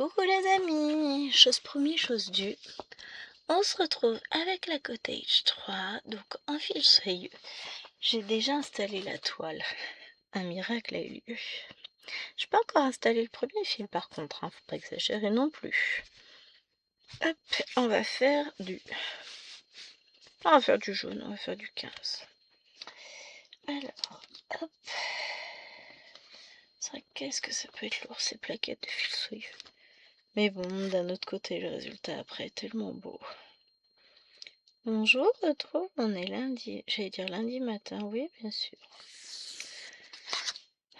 Coucou les amis, chose promise, chose due. On se retrouve avec la Cottage 3, donc en fil soyeux. J'ai déjà installé la toile. Un miracle a eu lieu. Je n'ai pas encore installé le premier fil par contre, faut pas exagérer non plus. Hop, on va faire du... On va faire du jaune, on va faire du 15. Alors, hop. C'est vrai, qu'est-ce que ça peut être lourd ces plaquettes de fil soyeux. Mais bon, d'un autre côté, le résultat après est tellement beau. Bonjour, retrouve, on est lundi, j'allais dire lundi matin, oui bien sûr.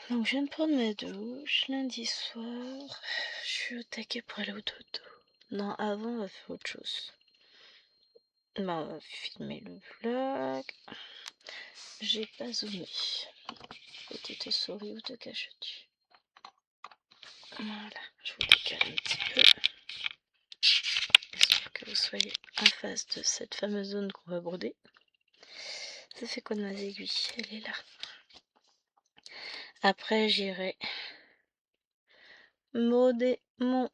Donc je viens de prendre ma douche, lundi soir, je suis au taquet pour aller au dodo. Non, avant on va faire autre chose. Bah on va filmer le vlog. J'ai pas zoomé. Petite souris, où te caches-tu? Voilà, je vous décale un petit peu. Pour que vous soyez en face de cette fameuse zone qu'on va broder. Ça fait quoi de mes aiguilles? Elle est là. Après j'irai moder mon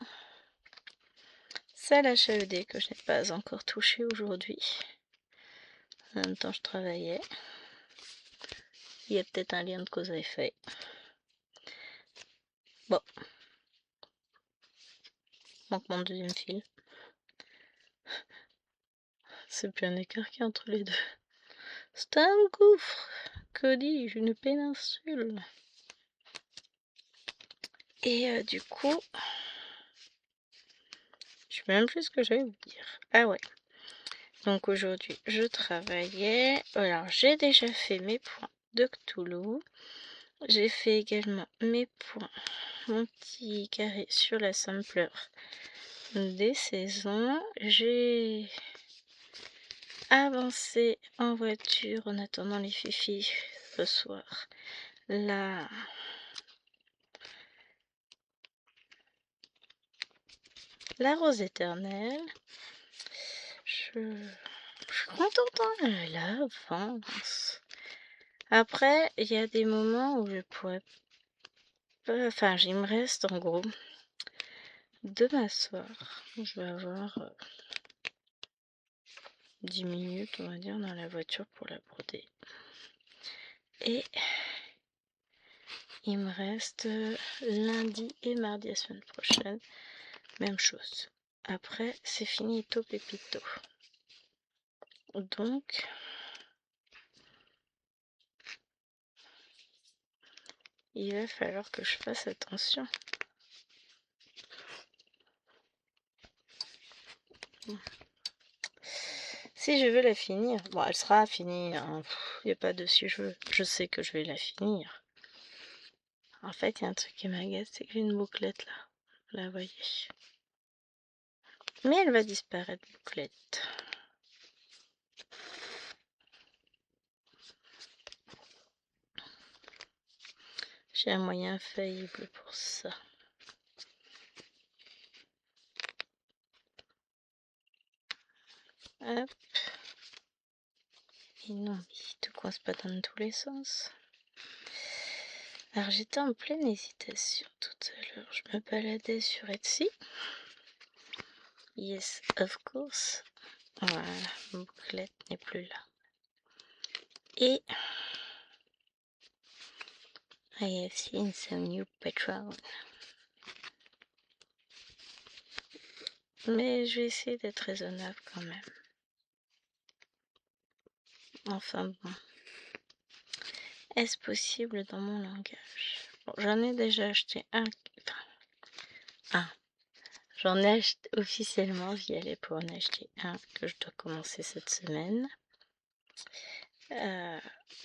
salle HED que je n'ai pas encore touché aujourd'hui. En même temps je travaillais. Il y a peut-être un lien de cause à effet. Bon. Manque mon deuxième fil. C'est plus un écart qu'il y a entre les deux. C'est un gouffre. Que dis-je, une péninsule. Et du coup, je sais même plus ce que j'allais vous dire. Ah ouais. Donc aujourd'hui, je travaillais. Alors, j'ai déjà fait mes points de Cthulhu. J'ai fait également mes points, mon petit carré sur la sampler des saisons. J'ai avancé en voiture en attendant les fifis ce soir. La rose éternelle. Je suis contente, hein, elle avance. Après, il y a des moments où je pourrais pas... Enfin, il me reste en gros demain soir. Je vais avoir 10 minutes, on va dire, dans la voiture pour la broder. Et il me reste lundi et mardi la semaine prochaine. Même chose. Après, c'est fini, top pépito. Donc, il va falloir que je fasse attention. Si je veux la finir, bon, elle sera finie, hein. Il n'y a pas de si je sais que je vais la finir. En fait, il y a un truc qui m'agace, c'est que j'ai une bouclette là. Vous la voyez. Mais elle va disparaître, bouclette. J'ai un moyen infaillible pour ça. Hop. Et non, il te coince pas dans tous les sens. Alors j'étais en pleine hésitation tout à l'heure. Je me baladais sur Etsy. Yes, of course. Voilà, ma bouclette n'est plus là. Et I have seen some new patrons. Mais je vais essayer d'être raisonnable quand même. Enfin bon. Est-ce possible dans mon langage? Bon, j'en ai déjà acheté un. Enfin, j'en ai acheté officiellement, j'y allais pour en acheter un que je dois commencer cette semaine.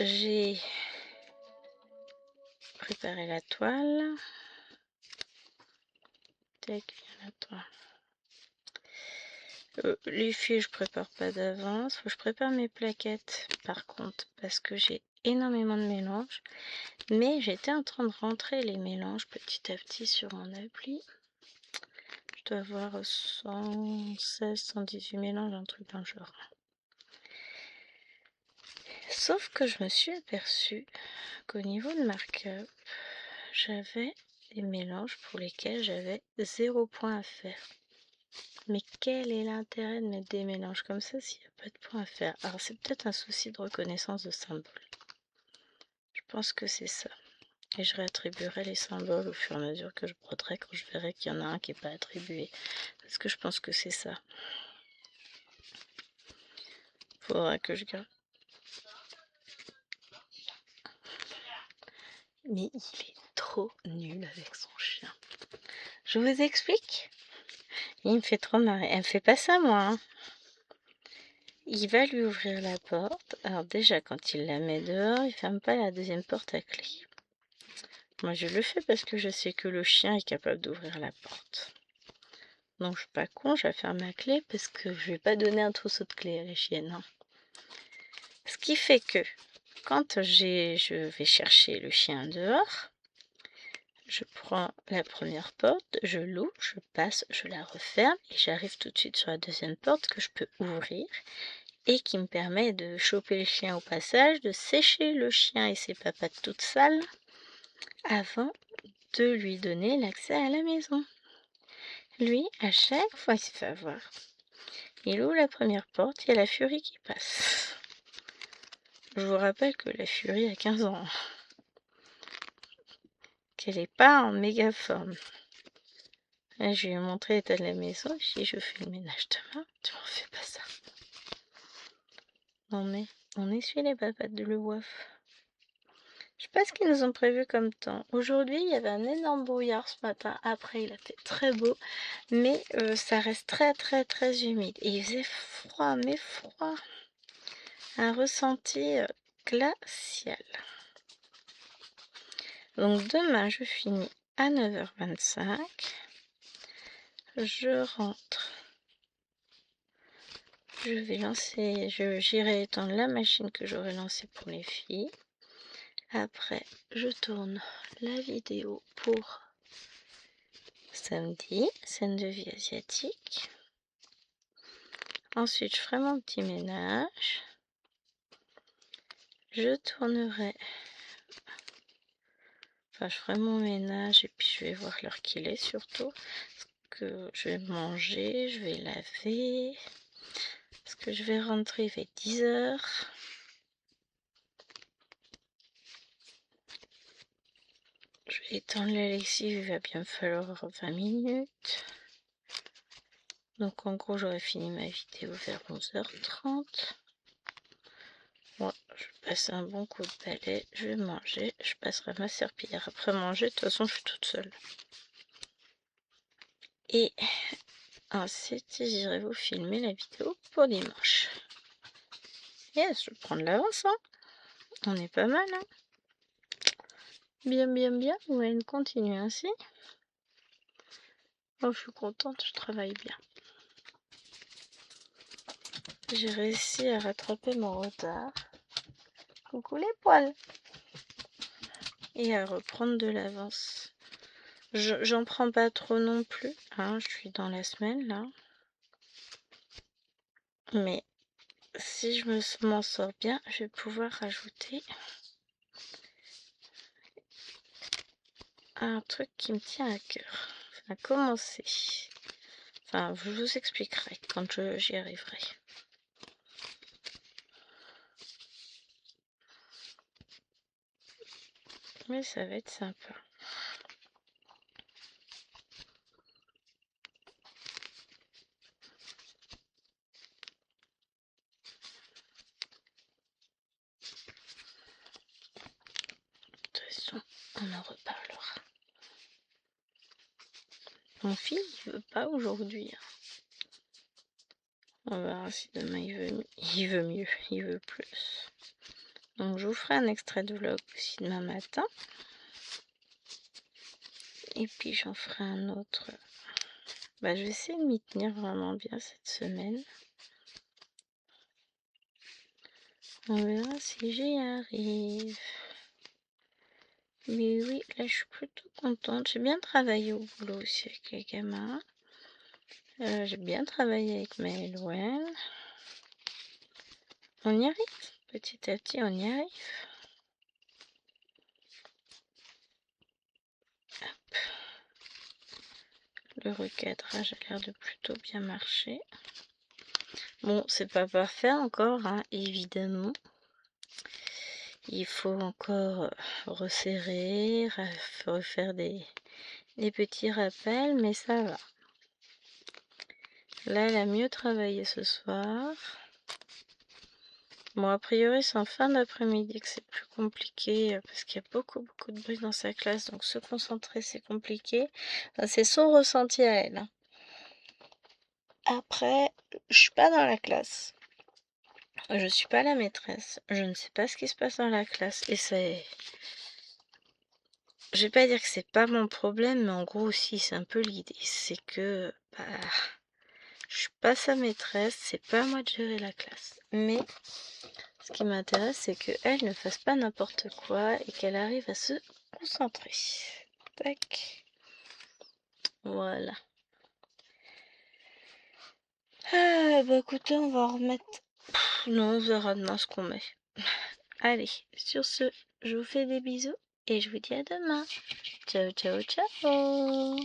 J'ai préparé la toile. Tac, la toile. Les fils, je prépare pas d'avance. Faut que je prépare mes plaquettes par contre parce que j'ai énormément de mélanges. Mais j'étais en train de rentrer les mélanges petit à petit sur mon appli. Je dois avoir 116, 118 mélanges, un truc dans le genre. Sauf que je me suis aperçue qu'au niveau de markup, j'avais des mélanges pour lesquels j'avais 0 point à faire. Mais quel est l'intérêt de mettre des mélanges comme ça s'il n'y a pas de point à faire? Alors c'est peut-être un souci de reconnaissance de symbole. Je pense que c'est ça. Et je réattribuerai les symboles au fur et à mesure que je broderai quand je verrai qu'il y en a un qui n'est pas attribué. Parce que je pense que c'est ça. Faudra que je garde. Mais il est trop nul avec son chien. Je vous explique. Il me fait trop marrer. Elle me fait pas ça, moi. Hein. Il va lui ouvrir la porte. Alors déjà, quand il la met dehors, il ferme pas la deuxième porte à clé. Moi, je le fais parce que je sais que le chien est capable d'ouvrir la porte. Donc, je suis pas con, je vais faire ma clé parce que je vais pas donner un trousseau de clés à la chienne. Hein. Ce qui fait que quand je vais chercher le chien dehors, je prends la première porte, je l'ouvre, je passe, je la referme et j'arrive tout de suite sur la deuxième porte que je peux ouvrir et qui me permet de choper le chien au passage, de sécher le chien et ses papates toutes sales avant de lui donner l'accès à la maison. Lui, à chaque fois, il se fait avoir. Il ouvre la première porte, il y a la Furie qui passe. Je vous rappelle que la Furie a 15 ans. Qu'elle n'est pas en méga forme. Là, je lui ai montré l'état de la maison. Je fais le ménage demain. Tu m'en fais pas ça. Non mais, on essuie les papates de le waf. Je sais pas ce qu'ils nous ont prévu comme temps. Aujourd'hui, il y avait un énorme brouillard ce matin. Après, il a fait très beau. Mais ça reste très très très humide. Et il faisait froid, mais froid. Un ressenti glacial. Donc demain, je finis à 9h25. Je rentre. Je vais lancer, j'irai étendre la machine que j'aurais lancée pour les filles. Après, je tourne la vidéo pour samedi, scène de vie asiatique. Ensuite, je ferai mon petit ménage. Je tournerai. Enfin, je ferai mon ménage et puis je vais voir l'heure qu'il est surtout. Parce que je vais manger, je vais laver. Parce que je vais rentrer vers 10h. Je vais étendre la lessive, il va bien me falloir 20 minutes. Donc en gros, j'aurais fini ma vidéo vers 11h30. Moi, je passe un bon coup de balai, je vais manger, je passerai ma serpillière après manger. De toute façon, je suis toute seule. Et ensuite, j'irai vous filmer la vidéo pour dimanche. Yes, je vais prendre l'avance, hein. On est pas mal, hein. Bien, bien, bien. Ouais, on continue ainsi. Oh, je suis contente, je travaille bien. J'ai réussi à rattraper mon retard. Coucou les poils. Et à reprendre de l'avance. J'en prends pas trop non plus, hein, je suis dans la semaine là. Mais si je m'en sors bien, je vais pouvoir rajouter un truc qui me tient à cœur. Enfin, commencer. Enfin, je vous expliquerai quand j'y arriverai. Mais ça va être sympa. De toute façon, on en reparlera. Mon fils, il veut pas aujourd'hui. Hein. On verra si demain il veut mieux, il veut plus. Donc je vous ferai un extrait de vlog aussi demain matin. Et puis j'en ferai un autre. Je vais essayer de m'y tenir vraiment bien cette semaine. On verra si j'y arrive. Mais oui, là je suis plutôt contente. J'ai bien travaillé au boulot aussi avec les gamins. J'ai bien travaillé avec Maëlwen. On y arrive. Petit à petit, on y arrive. Hop. Le recadrage a l'air de plutôt bien marcher. Bon, c'est pas parfait encore, hein, évidemment. Il faut encore resserrer, refaire des petits rappels, mais ça va. Là, elle a mieux travaillé ce soir. Bon, a priori, c'est en fin d'après-midi que c'est plus compliqué parce qu'il y a beaucoup de bruit dans sa classe, donc se concentrer, c'est compliqué. Enfin, c'est son ressenti à elle, hein. Après, je suis pas dans la classe. Je suis pas la maîtresse. Je ne sais pas ce qui se passe dans la classe. Et c'est... Je vais pas dire que c'est pas mon problème, mais en gros aussi, c'est un peu l'idée. C'est que... Bah, je suis pas sa maîtresse, c'est pas à moi de gérer la classe. Mais ce qui m'intéresse, c'est qu'elle ne fasse pas n'importe quoi et qu'elle arrive à se concentrer. Tac. Voilà. Ah, bah écoutez, on va remettre... non, on verra demain ce qu'on met. Allez, sur ce, je vous fais des bisous et je vous dis à demain. Ciao, ciao, ciao.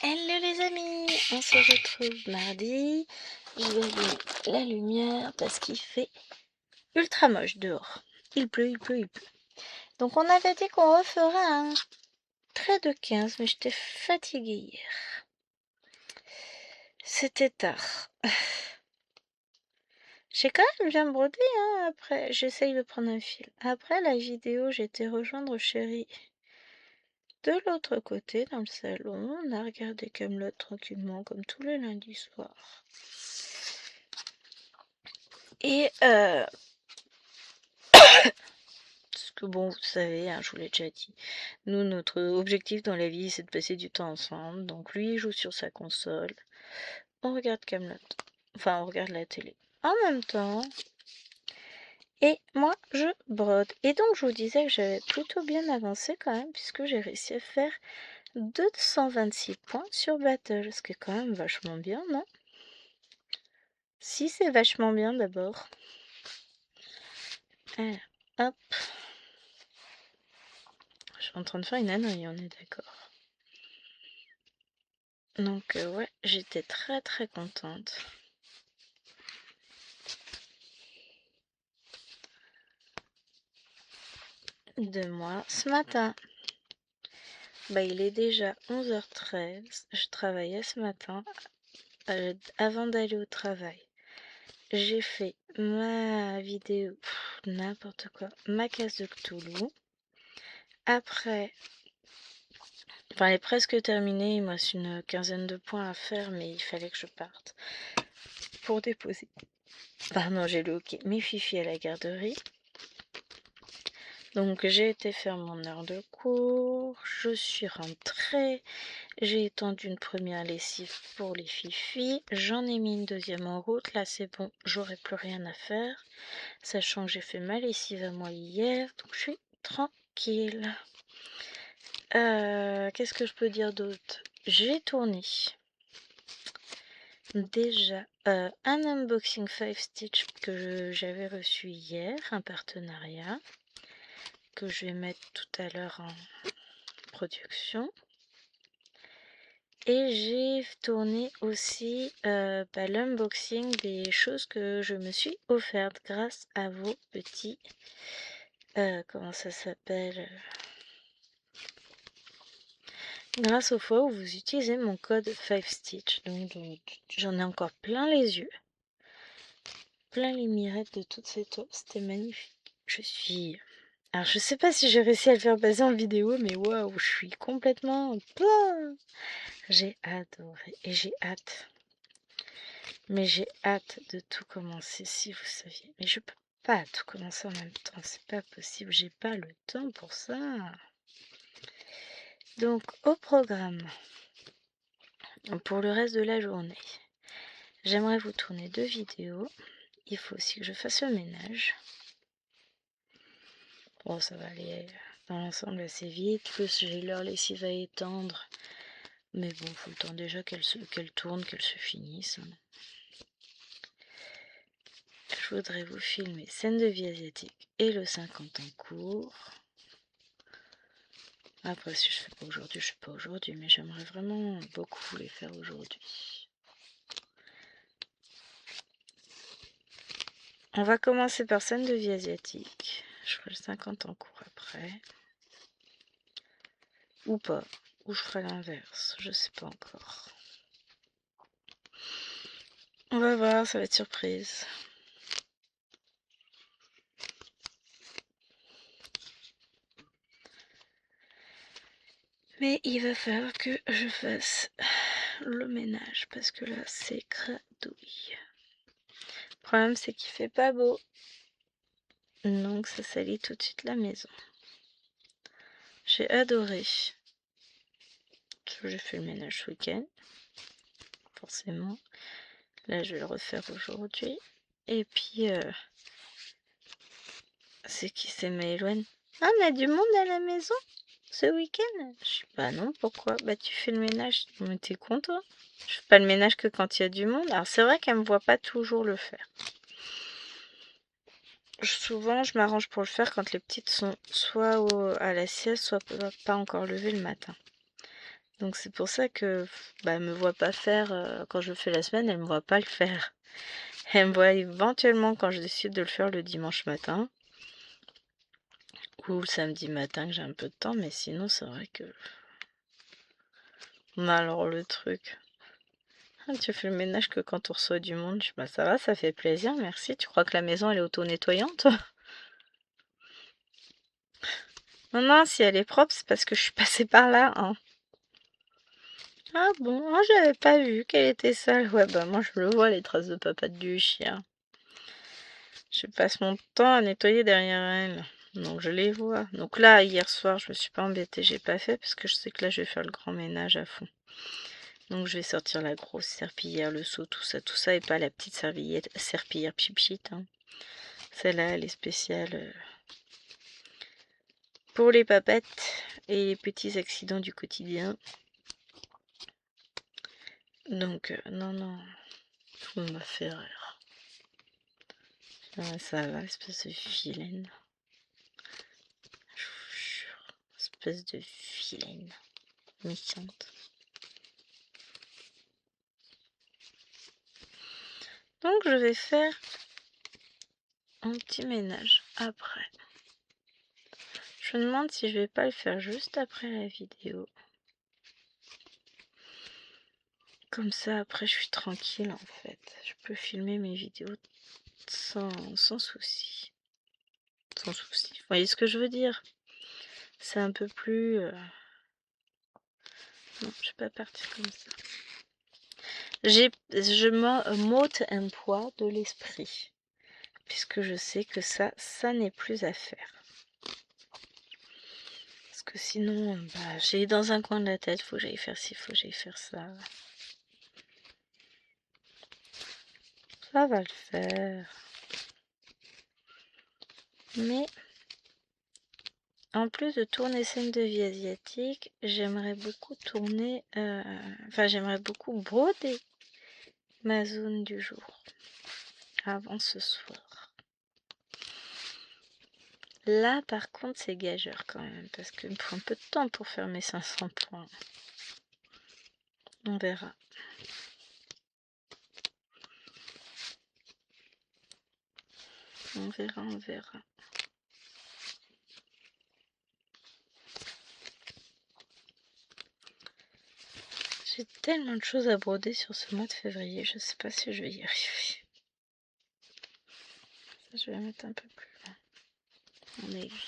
Hello les amis, on se retrouve mardi. Je vais allumer la lumière parce qu'il fait ultra moche dehors. Il pleut, il pleut, il pleut. Donc on avait dit qu'on referait un trait de 15, mais j'étais fatiguée hier. C'était tard. J'ai quand même bien brodé, hein, après. J'essaye de prendre un fil. Après la vidéo, j'étais rejoindre chérie de l'autre côté, dans le salon. On a regardé Kaamelott tranquillement, comme tous les lundis soirs. Et parce que bon, vous savez, hein, je vous l'ai déjà dit, nous, notre objectif dans la vie, c'est de passer du temps ensemble. Donc lui, il joue sur sa console. On regarde Kaamelott. Enfin, on regarde la télé. En même temps... Et moi, je brode. Et donc, je vous disais que j'avais plutôt bien avancé quand même, puisque j'ai réussi à faire 226 points sur Battle. Ce qui est quand même vachement bien, non? Si, c'est vachement bien d'abord. Alors, hop. Je suis en train de faire une ânerie, on est d'accord. Donc, ouais, j'étais très contente de moi ce matin. Bah, il est déjà 11h13. Je travaillais ce matin avant d'aller au travail. J'ai fait ma vidéo, n'importe quoi, ma case de Cthulhu. Après, enfin, elle est presque terminée. Il me reste une quinzaine de points à faire, mais il fallait que je parte pour déposer. Pardon, j'ai le hockey. Mes fifis à la garderie. Donc, j'ai été faire mon heure de cours. Je suis rentrée. J'ai étendu une première lessive pour les fifis. J'en ai mis une deuxième en route. Là, c'est bon, j'aurai plus rien à faire. Sachant que j'ai fait ma lessive à moi hier. Donc, je suis tranquille. Qu'est-ce que je peux dire d'autre? J'ai tourné déjà un unboxing 5 Stitch que j'avais reçu hier, un partenariat que je vais mettre tout à l'heure en production. Et j'ai tourné aussi l'unboxing des choses que je me suis offertes grâce à vos petits... comment ça s'appelle? Grâce aux fois où vous utilisez mon code 5 Stitch. Donc j'en ai encore plein les yeux. Plein les mirettes de toutes ces taupes. C'était magnifique. Je suis... Alors je sais pas si j'ai réussi à le faire passer en vidéo, mais waouh, je suis complètement plein. J'ai adoré et j'ai hâte. Mais j'ai hâte de tout commencer, si vous saviez. Mais je peux pas tout commencer en même temps, c'est pas possible, j'ai pas le temps pour ça. Donc au programme, pour le reste de la journée, j'aimerais vous tourner 2 vidéos. Il faut aussi que je fasse le ménage. Bon, ça va aller dans l'ensemble assez vite. Plus j'ai leur lessive à étendre. Mais bon, il faut le temps déjà qu'elle tourne, qu'elle se finisse. Je voudrais vous filmer scène de vie asiatique et le 50 en cours. Après, si je fais pas aujourd'hui, je fais pas aujourd'hui, mais j'aimerais vraiment beaucoup les faire aujourd'hui. On va commencer par scène de vie asiatique. Je ferai le 50 en cours après. Ou pas. Ou je ferai l'inverse. Je sais pas encore. On va voir, ça va être surprise. Mais il va falloir que je fasse le ménage parce que là c'est gradouille. Le problème c'est qu'il fait pas beau. Donc ça salit tout de suite la maison. J'ai adoré. J'ai fait le ménage ce week-end. Forcément. Là je vais le refaire aujourd'hui. Et puis c'est qui c'est Maëloine? Ah, on a du monde à la maison ce week-end? Je sais pas non, pourquoi? Bah tu fais le ménage, mais t'es con toi? Je fais pas le ménage que quand il y a du monde. Alors c'est vrai qu'elle me voit pas toujours le faire. Souvent je m'arrange pour le faire quand les petites sont soit à la sieste, soit pas encore levées le matin. Donc c'est pour ça que bah, elle me voit pas faire quand je fais la semaine, elle me voit pas le faire. Elle me voit éventuellement quand je décide de le faire le dimanche matin ou le samedi matin que j'ai un peu de temps, mais sinon c'est vrai que... Mais alors le truc... Ah, tu fais le ménage que quand on reçoit du monde. Je dis, bah ça va, ça fait plaisir, merci. Tu crois que la maison elle est auto-nettoyante? Non, non, si elle est propre, c'est parce que je suis passée par là, hein. Ah bon, moi j'avais pas vu qu'elle était sale. Ouais, bah moi je le vois, les traces de papate du chien. Je passe mon temps à nettoyer derrière elle. Donc je les vois. Donc là, hier soir, je me suis pas embêtée, j'ai pas fait parce que je sais que là je vais faire le grand ménage à fond. Donc je vais sortir la grosse serpillière, le seau, tout ça, et pas la petite serpillière pipite. Hein. Celle-là, elle est spéciale pour les papettes et les petits accidents du quotidien. Donc non, non, tout m'a fait rire. Ah, ça va, espèce de vilaine. Je vous jure, espèce de vilaine. Méchante. Donc je vais faire un petit ménage après. Je me demande si je vais pas le faire juste après la vidéo. Comme ça après je suis tranquille en fait. Je peux filmer mes vidéos sans souci. Sans souci. Vous voyez ce que je veux dire? C'est un peu plus... Non, je vais pas partir comme ça. Je m'ôte un poids de l'esprit. Puisque je sais que ça n'est plus à faire. Parce que sinon, bah, j'ai dans un coin de la tête, faut que j'aille faire ci, faut que j'aille faire ça. Ça va le faire. Mais, en plus de tourner scène de vie asiatique, j'aimerais beaucoup tourner... Enfin, j'aimerais beaucoup broder ma zone du jour. Avant ce soir. Là, par contre, c'est gageur quand même. Parce qu'il me faut un peu de temps pour faire mes 500 points. On verra. On verra, on verra. J'ai tellement de choses à broder sur ce mois de février, je sais pas si je vais y arriver. Ça, je vais la mettre un peu plus loin. En aiguille.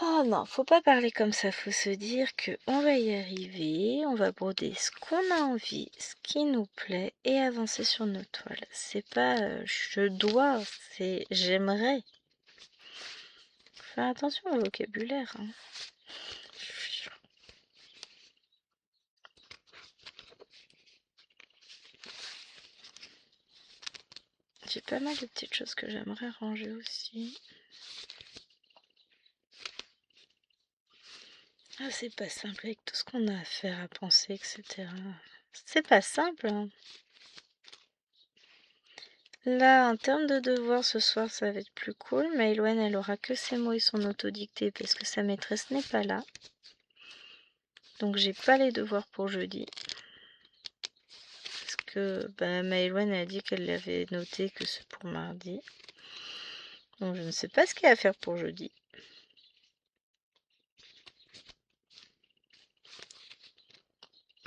Oh non, faut pas parler comme ça, faut se dire que on va y arriver, on va broder ce qu'on a envie, ce qui nous plaît et avancer sur nos toiles. C'est pas je dois, c'est j'aimerais. Faire attention au vocabulaire. Hein. J'ai pas mal de petites choses que j'aimerais ranger aussi. Ah, c'est pas simple avec tout ce qu'on a à faire, à penser, etc. C'est pas simple. Hein. Là, en termes de devoirs, ce soir, ça va être plus cool. Maëloine, elle aura que ses mots et son autodicté parce que sa maîtresse n'est pas là. Donc, j'ai pas les devoirs pour jeudi. Parce que Maëloine a dit qu'elle l'avait noté que c'est pour mardi. Donc, je ne sais pas ce qu'il y a à faire pour jeudi.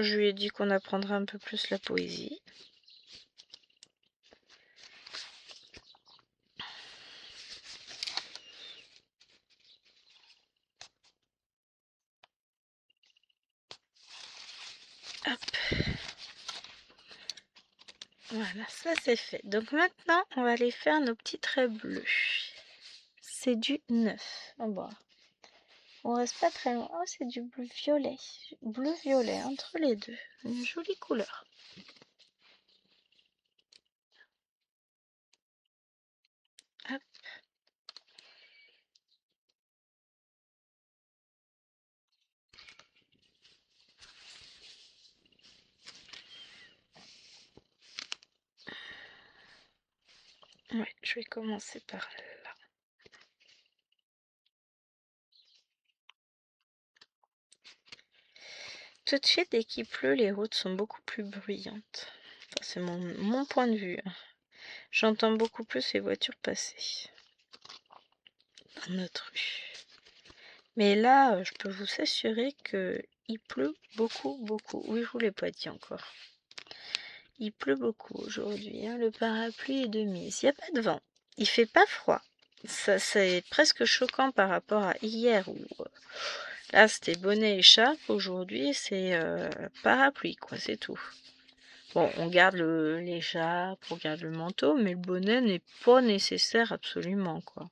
Je lui ai dit qu'on apprendra un peu plus la poésie. Hop. Voilà, ça c'est fait. Donc maintenant, on va aller faire nos petits traits bleus. C'est du 9. Oh bah. On reste pas très loin. Oh, c'est du bleu-violet. Bleu-violet, entre les deux. Une jolie couleur. Hop. Ouais, je vais commencer par là. Tout de suite, dès qu'il pleut, les routes sont beaucoup plus bruyantes. Enfin, c'est mon point de vue. J'entends beaucoup plus les voitures passer dans notre rue. Mais là, je peux vous assurer qu'il pleut beaucoup, beaucoup. Oui, je vous l'ai pas dit encore. Il pleut beaucoup aujourd'hui. Hein. Le parapluie est de mise. Il n'y a pas de vent. Il fait pas froid. Ça, c'est presque choquant par rapport à hier où là c'était bonnet et écharpe. Aujourd'hui, c'est parapluie, quoi. C'est tout. Bon, on garde l'écharpe, on garde le manteau, mais le bonnet n'est pas nécessaire absolument, quoi.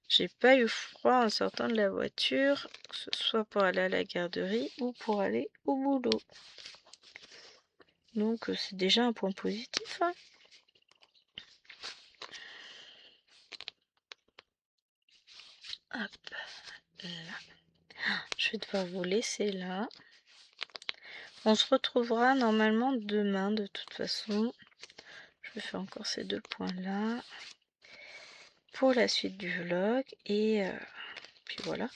J'ai pas eu froid en sortant de la voiture, que ce soit pour aller à la garderie ou pour aller au boulot. Donc c'est déjà un point positif. Hein. Hop, là. Je vais devoir vous laisser là. On se retrouvera normalement demain de toute façon. Je vais faire encore ces deux points là pour la suite du vlog et puis voilà.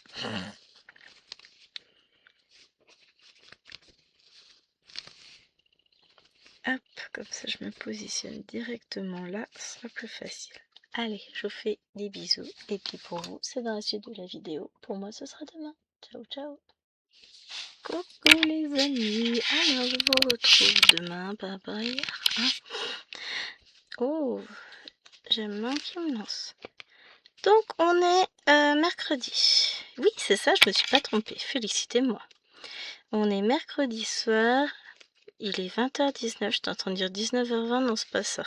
Hop, comme ça je me positionne directement là, ce sera plus facile. Allez, je vous fais des bisous et puis pour vous c'est dans la suite de la vidéo. Pour moi ce sera demain. Ciao ciao. Coucou les amis, alors je vous retrouve demain par rapport à hier. Hein. Oh, j'aime bien qui me lance. Donc on est mercredi. Oui c'est ça, je me suis pas trompée, félicitez-moi. On est mercredi soir, il est 20h19, je suis en train de dire 19h20, non c'est pas ça.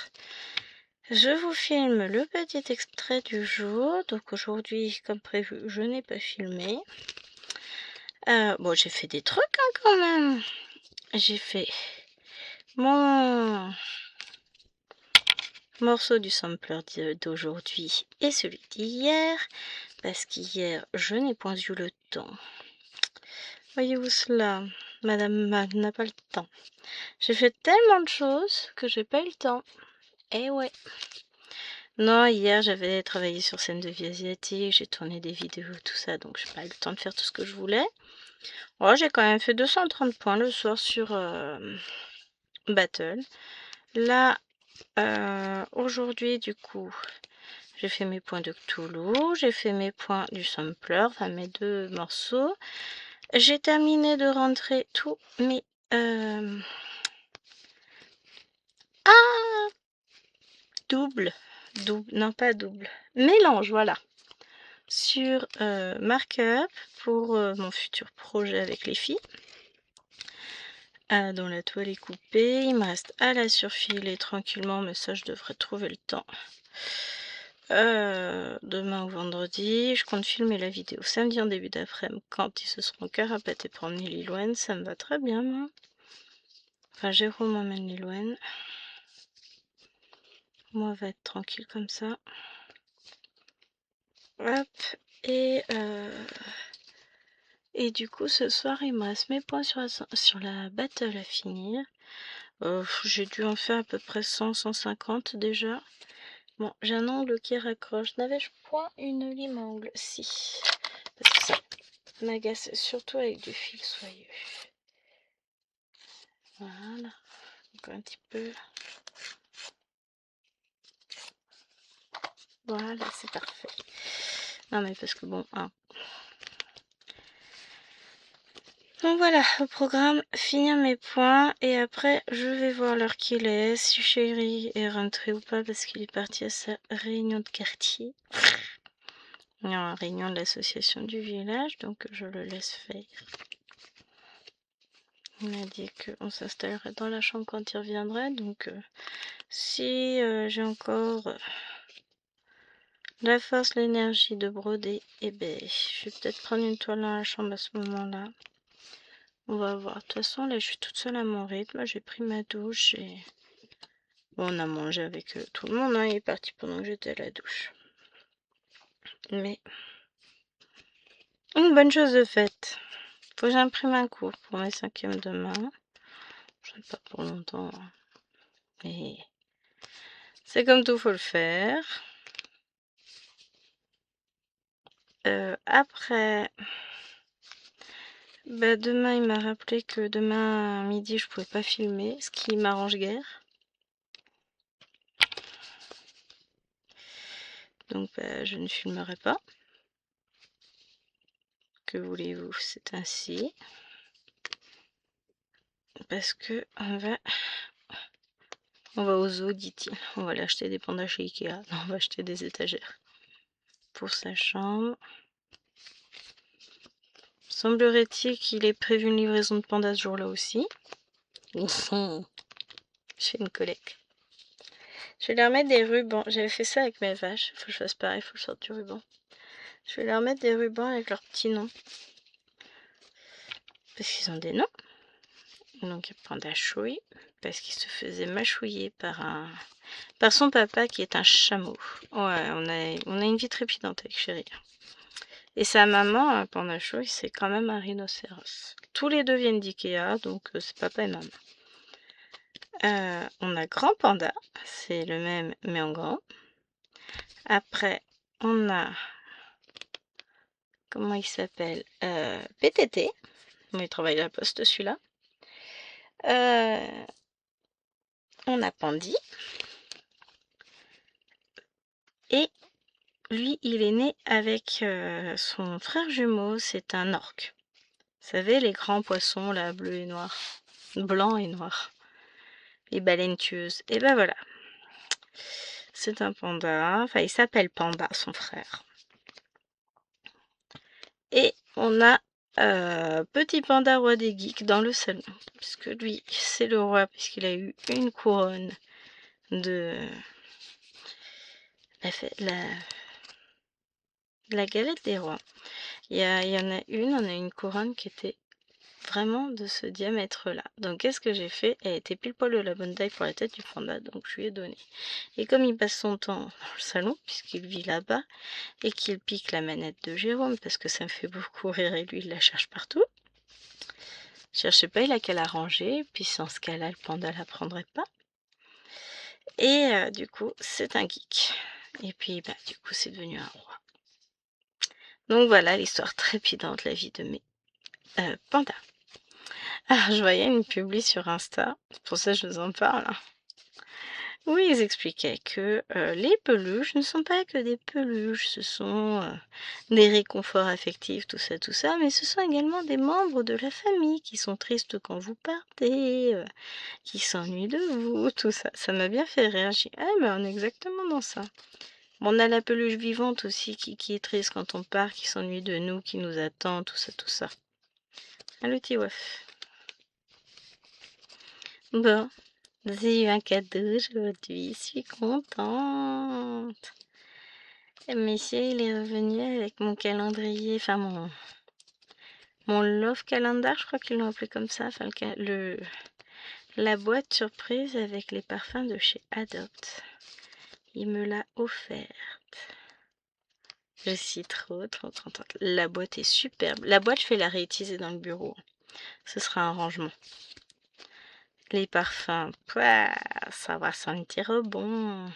Je vous filme le petit extrait du jour, donc aujourd'hui comme prévu je n'ai pas filmé. Bon j'ai fait des trucs hein, quand même. J'ai fait mon morceau du sampler d'aujourd'hui et celui d'hier, parce qu'hier je n'ai point eu le temps. Voyez-vous cela, madame n'a pas le temps. J'ai fait tellement de choses que j'ai pas eu le temps. Eh ouais. Non, hier j'avais travaillé sur scène de vie asiatique, j'ai tourné des vidéos, tout ça, donc j'ai pas eu le temps de faire tout ce que je voulais. Oh, j'ai quand même fait 230 points le soir sur Battle. Là, aujourd'hui, du coup, j'ai fait mes points de Cthulhu, j'ai fait mes points du sampler, enfin mes deux morceaux. J'ai terminé de rentrer tous mes... double, non pas double, mélange, voilà. Sur Markup pour mon futur projet avec les filles. Dont la toile est coupée. Il me reste à la surfiler tranquillement, mais ça je devrais trouver le temps. Demain ou vendredi, je compte filmer la vidéo samedi en début d'après-midi quand ils se seront carapatés pour emmener Lilouen. Ça me va très bien, moi. Enfin, Jérôme emmène Lilouen. Moi, va être tranquille comme ça. Hop, et du coup, ce soir, il me reste mes points sur la battle à finir. J'ai dû en faire à peu près 100-150 déjà. Bon, j'ai un ongle qui raccroche. N'avais-je point une lime à ongles? Si. Parce que ça m'agace surtout avec du fil soyeux. Voilà. Encore un petit peu. Voilà, c'est parfait. Non mais parce que bon, hein. Donc voilà, au programme, finir mes points et après je vais voir l'heure qu'il est, si chéri est rentré ou pas parce qu'il est parti à sa réunion de quartier. Il y a une réunion de l'association du village, donc je le laisse faire. Il m'a dit qu'on s'installerait dans la chambre quand il reviendrait, donc si j'ai encore la force, l'énergie de broder, et ben je vais peut-être prendre une toile dans la chambre à ce moment-là. On va voir. De toute façon, là, je suis toute seule à mon rythme. J'ai pris ma douche et bon, on a mangé avec tout le monde. Hein. Il est parti pendant que j'étais à la douche. Mais une bonne chose de faite. Faut que j'imprime un cours pour mes 5e demain. Je sais pas pour longtemps. Hein. Mais c'est comme tout, faut le faire. Après, bah, demain, il m'a rappelé que demain à midi, je pouvais pas filmer, ce qui m'arrange guère. Donc, bah, je ne filmerai pas. Que voulez-vous, c'est ainsi. Parce que on va au zoo, dit-il. On va aller acheter des pandas chez Ikea. Non, on va acheter des étagères. Pour sa chambre. Semblerait-il qu'il ait prévu une livraison de pandas ce jour-là aussi. Je fais une collecte. Je vais leur mettre des rubans. J'avais fait ça avec mes vaches. Faut que je fasse pareil, faut que je sorte du ruban. Je vais leur mettre des rubans avec leurs petits noms. Parce qu'ils ont des noms. Donc, Panda Chouille. Parce qu'il se faisait mâchouiller par son papa qui est un chameau. Ouais, on a une vie trépidante avec Chéri. Et sa maman, Panda Chouille, c'est quand même un rhinocéros. Tous les deux viennent d'Ikea, donc c'est papa et maman. On a Grand Panda, c'est le même mais en grand. Après, on a... Comment il s'appelle PTT. Bon, il travaille à la poste celui-là. On a Pandy. Et lui, il est né avec son frère jumeau, c'est un orque. Vous savez, les grands poissons, là, bleus et noirs. Blancs et noirs. Les baleines tueuses. Et ben voilà. C'est un panda. Enfin, il s'appelle Panda, son frère. Et on a Petit Panda Roi des Geeks dans le salon. Puisque lui, c'est le roi, puisqu'il a eu une couronne de la galette des rois. Il y en a une, on a une couronne qui était vraiment de ce diamètre-là. Donc, qu'est-ce que j'ai fait? Elle était pile poil de la bonne taille pour la tête du panda, donc je lui ai donné. Et comme il passe son temps dans le salon, puisqu'il vit là-bas, et qu'il pique la manette de Jérôme, parce que ça me fait beaucoup rire, et lui, il la cherche partout. Cherchez pas, il a qu'à la ranger, puis sans ce cas-là, le panda la prendrait pas. Et du coup, c'est un geek. Et puis, bah, du coup, c'est devenu un roi. Donc voilà l'histoire trépidante, la vie de mes pandas. Ah, je voyais une publi sur Insta, c'est pour ça que je vous en parle. Où ils expliquaient que les peluches ne sont pas que des peluches, ce sont des réconforts affectifs, tout ça, mais ce sont également des membres de la famille qui sont tristes quand vous partez, qui s'ennuient de vous, tout ça. Ça m'a bien fait rire. J'ai dit, ah, mais on est exactement dans ça. Bon, on a la peluche vivante aussi qui est triste quand on part, qui s'ennuie de nous, qui nous attend, tout ça. Ah, le petit waf. Bon, j'ai eu un cadeau aujourd'hui, je suis contente. Et monsieur, il est revenu avec mon calendrier, enfin mon love calendar, je crois qu'ils l'ont appelé comme ça, enfin la boîte surprise avec les parfums de chez Adopt. Il me l'a offerte. Je suis trop contente. La boîte est superbe. La boîte, je vais la réutiliser dans le bureau. Ce sera un rangement. Les parfums, pouah, ça va sentir bon.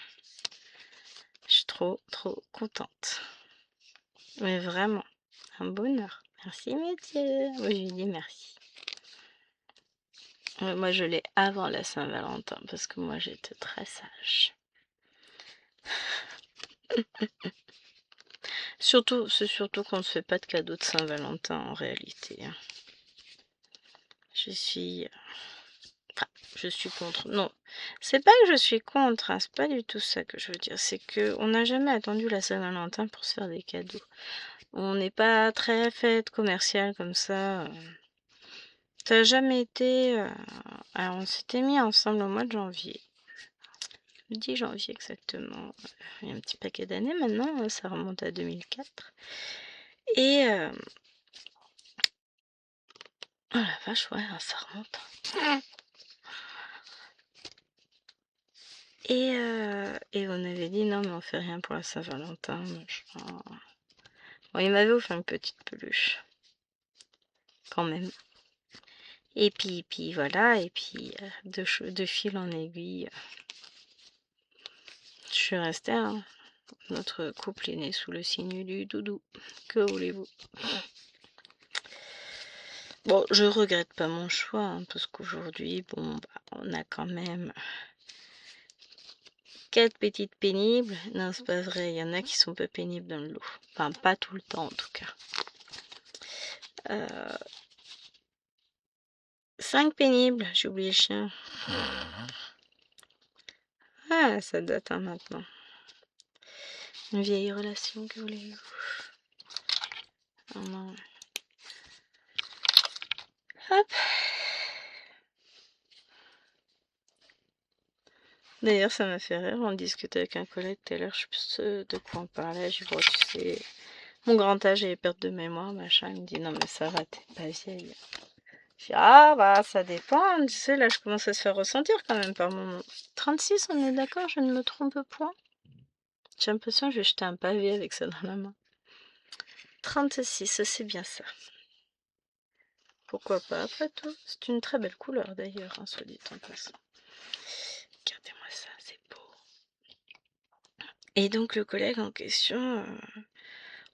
Je suis trop contente. Mais vraiment, un bonheur. Merci Mathieu. Oui, je lui dis merci. Moi, je l'ai avant la Saint-Valentin parce que moi, j'étais très sage. C'est surtout qu'on ne fait pas de cadeaux de Saint-Valentin en réalité. Je suis contre. Non, c'est pas que je suis contre, hein, c'est pas du tout ça que je veux dire. C'est que on n'a jamais attendu la Saint-Valentin pour se faire des cadeaux. On n'est pas très fête commerciale comme ça. Ça n'a jamais été. Alors, on s'était mis ensemble au mois de janvier. Le 10 janvier exactement. Il y a un petit paquet d'années maintenant, ça remonte à 2004. Et. Oh la vache, ouais, ça remonte. Et on avait dit non, mais on fait rien pour la Saint-Valentin. Bon, il m'avait offert une petite peluche. Quand même. Et puis voilà, et puis de fil en aiguille, je suis restée, hein. Notre couple est né sous le signe du doudou. Que voulez-vous? Bon, je regrette pas mon choix, hein, parce qu'aujourd'hui, bon, on a quand même 4 petites pénibles. Non, c'est pas vrai, il y en a qui sont pas pénibles dans le lot. Enfin, pas tout le temps en tout cas. 5 pénibles, j'ai oublié le chien. Ah, ça date hein, maintenant. Une vieille relation, que voulez-vous? Oh non. Hop. D'ailleurs, ça m'a fait rire, on discutait avec un collègue tout à l'heure, je sais plus de quoi on parlait, je vois, tu sais, mon grand âge et perte de mémoire, machin, il me dit, non mais ça va, t'es pas vieille. Je dis, ah bah ça dépend, tu sais, là je commence à se faire ressentir quand même par moment. 36, on est d'accord, je ne me trompe point. J'ai l'impression que je vais jeter un pavé avec ça dans la main. 36, c'est bien ça. Pourquoi pas, après tout, c'est une très belle couleur d'ailleurs, hein, soit dit en passant. Regardez-moi ça, c'est beau. Et donc le collègue en question,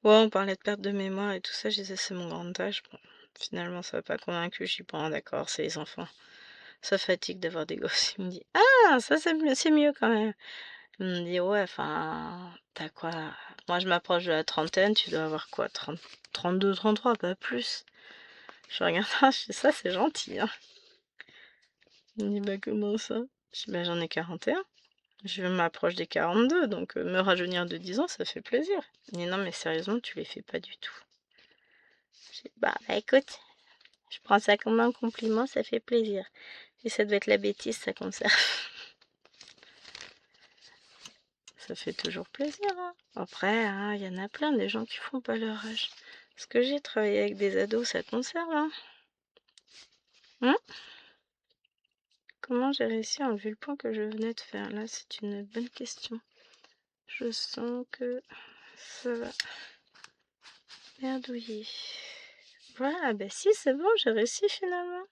ouais, on parlait de perte de mémoire et tout ça, je disais c'est mon grand âge. Bon, finalement ça m'a pas convaincu, je suis pas d'accord, c'est les enfants. Ça fatigue d'avoir des gosses. Il me dit ah ça c'est mieux quand même. Il me dit ouais enfin t'as quoi? Moi je m'approche de la trentaine, tu dois avoir quoi? 30, 32, 33, pas plus. Je regarde ça, je dis ça c'est gentil hein. Il me dit bah comment ça? Je dis bah j'en ai 41. Je m'approche des 42, donc me rajeunir de 10 ans, ça fait plaisir. Il dit non mais sérieusement, tu les fais pas du tout. Je dis bah écoute, je prends ça comme un compliment, ça fait plaisir. Et ça doit être la bêtise, ça conserve. Ça fait toujours plaisir. Hein. Après, hein, y en a plein des gens qui font pas leur âge. Parce que j'ai travaillé avec des ados, ça conserve. Hein. Comment j'ai réussi à enlever le point que je venais de faire? Là, c'est une bonne question. Je sens que ça va merdouiller. Voilà, bah si, c'est bon, j'ai réussi finalement.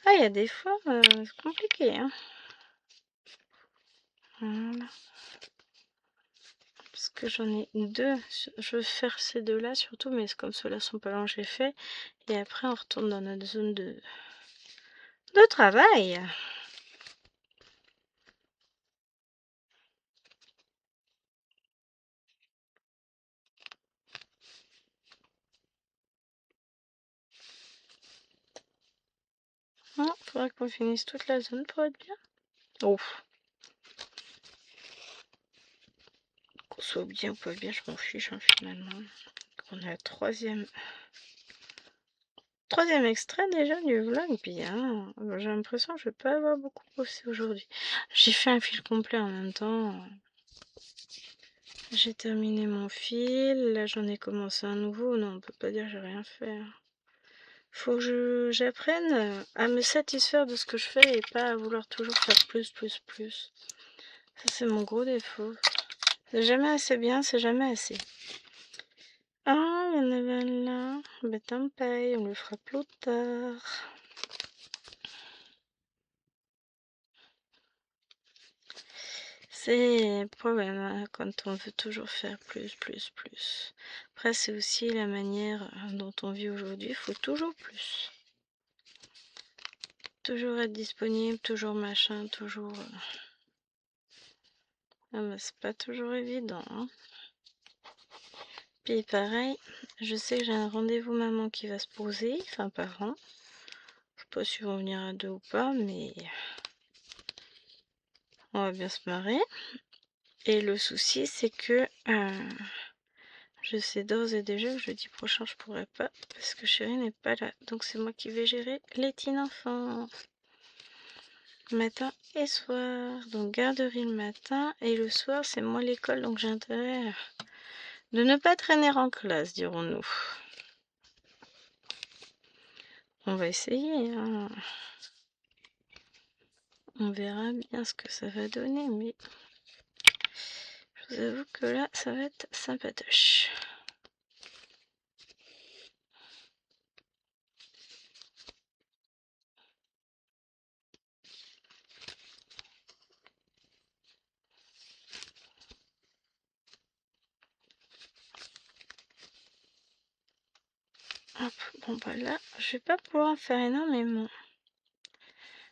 Ah, il y a des fois, c'est compliqué. Hein. Voilà. Parce que j'en ai deux. Je veux faire ces deux-là surtout, mais comme ceux-là sont pas longs, j'ai fait. Et après, on retourne dans notre zone de travail. Faudrait qu'on finisse toute la zone pour être bien. Ouf. Qu'on soit bien ou pas bien, je m'en fiche hein, finalement. On a le troisième extrait déjà du vlog, bien. J'ai l'impression que je vais pas avoir beaucoup bossé aujourd'hui. J'ai fait un fil complet en même temps. J'ai terminé mon fil, là j'en ai commencé un nouveau. Non, on peut pas dire que j'ai rien fait. Faut que j'apprenne à me satisfaire de ce que je fais et pas à vouloir toujours faire plus. Ça c'est mon gros défaut. C'est jamais assez bien, c'est jamais assez. Ah, il y en avait un là. Bah tant pis, on le fera plus tard. C'est le problème hein, quand on veut toujours faire plus. Après, c'est aussi la manière dont on vit aujourd'hui. Il faut toujours plus. Toujours être disponible, toujours machin, toujours... Ah bah, c'est pas toujours évident. Hein. Puis pareil, je sais que j'ai un rendez-vous maman qui va se poser, enfin parents. Je sais pas si ils vont venir à deux ou pas, mais on va bien se marrer. Et le souci, c'est que je sais d'ores et déjà que jeudi prochain, je pourrai pas parce que chérie n'est pas là. Donc c'est moi qui vais gérer les teen enfants. Matin et soir. Donc garderie le matin et le soir, c'est moi l'école. Donc j'ai intérêt de ne pas traîner en classe, dirons-nous. On va essayer. Hein. On verra bien ce que ça va donner, mais je vous avoue que là, ça va être sympatoche. Hop, bon bah là, je vais pas pouvoir en faire énormément.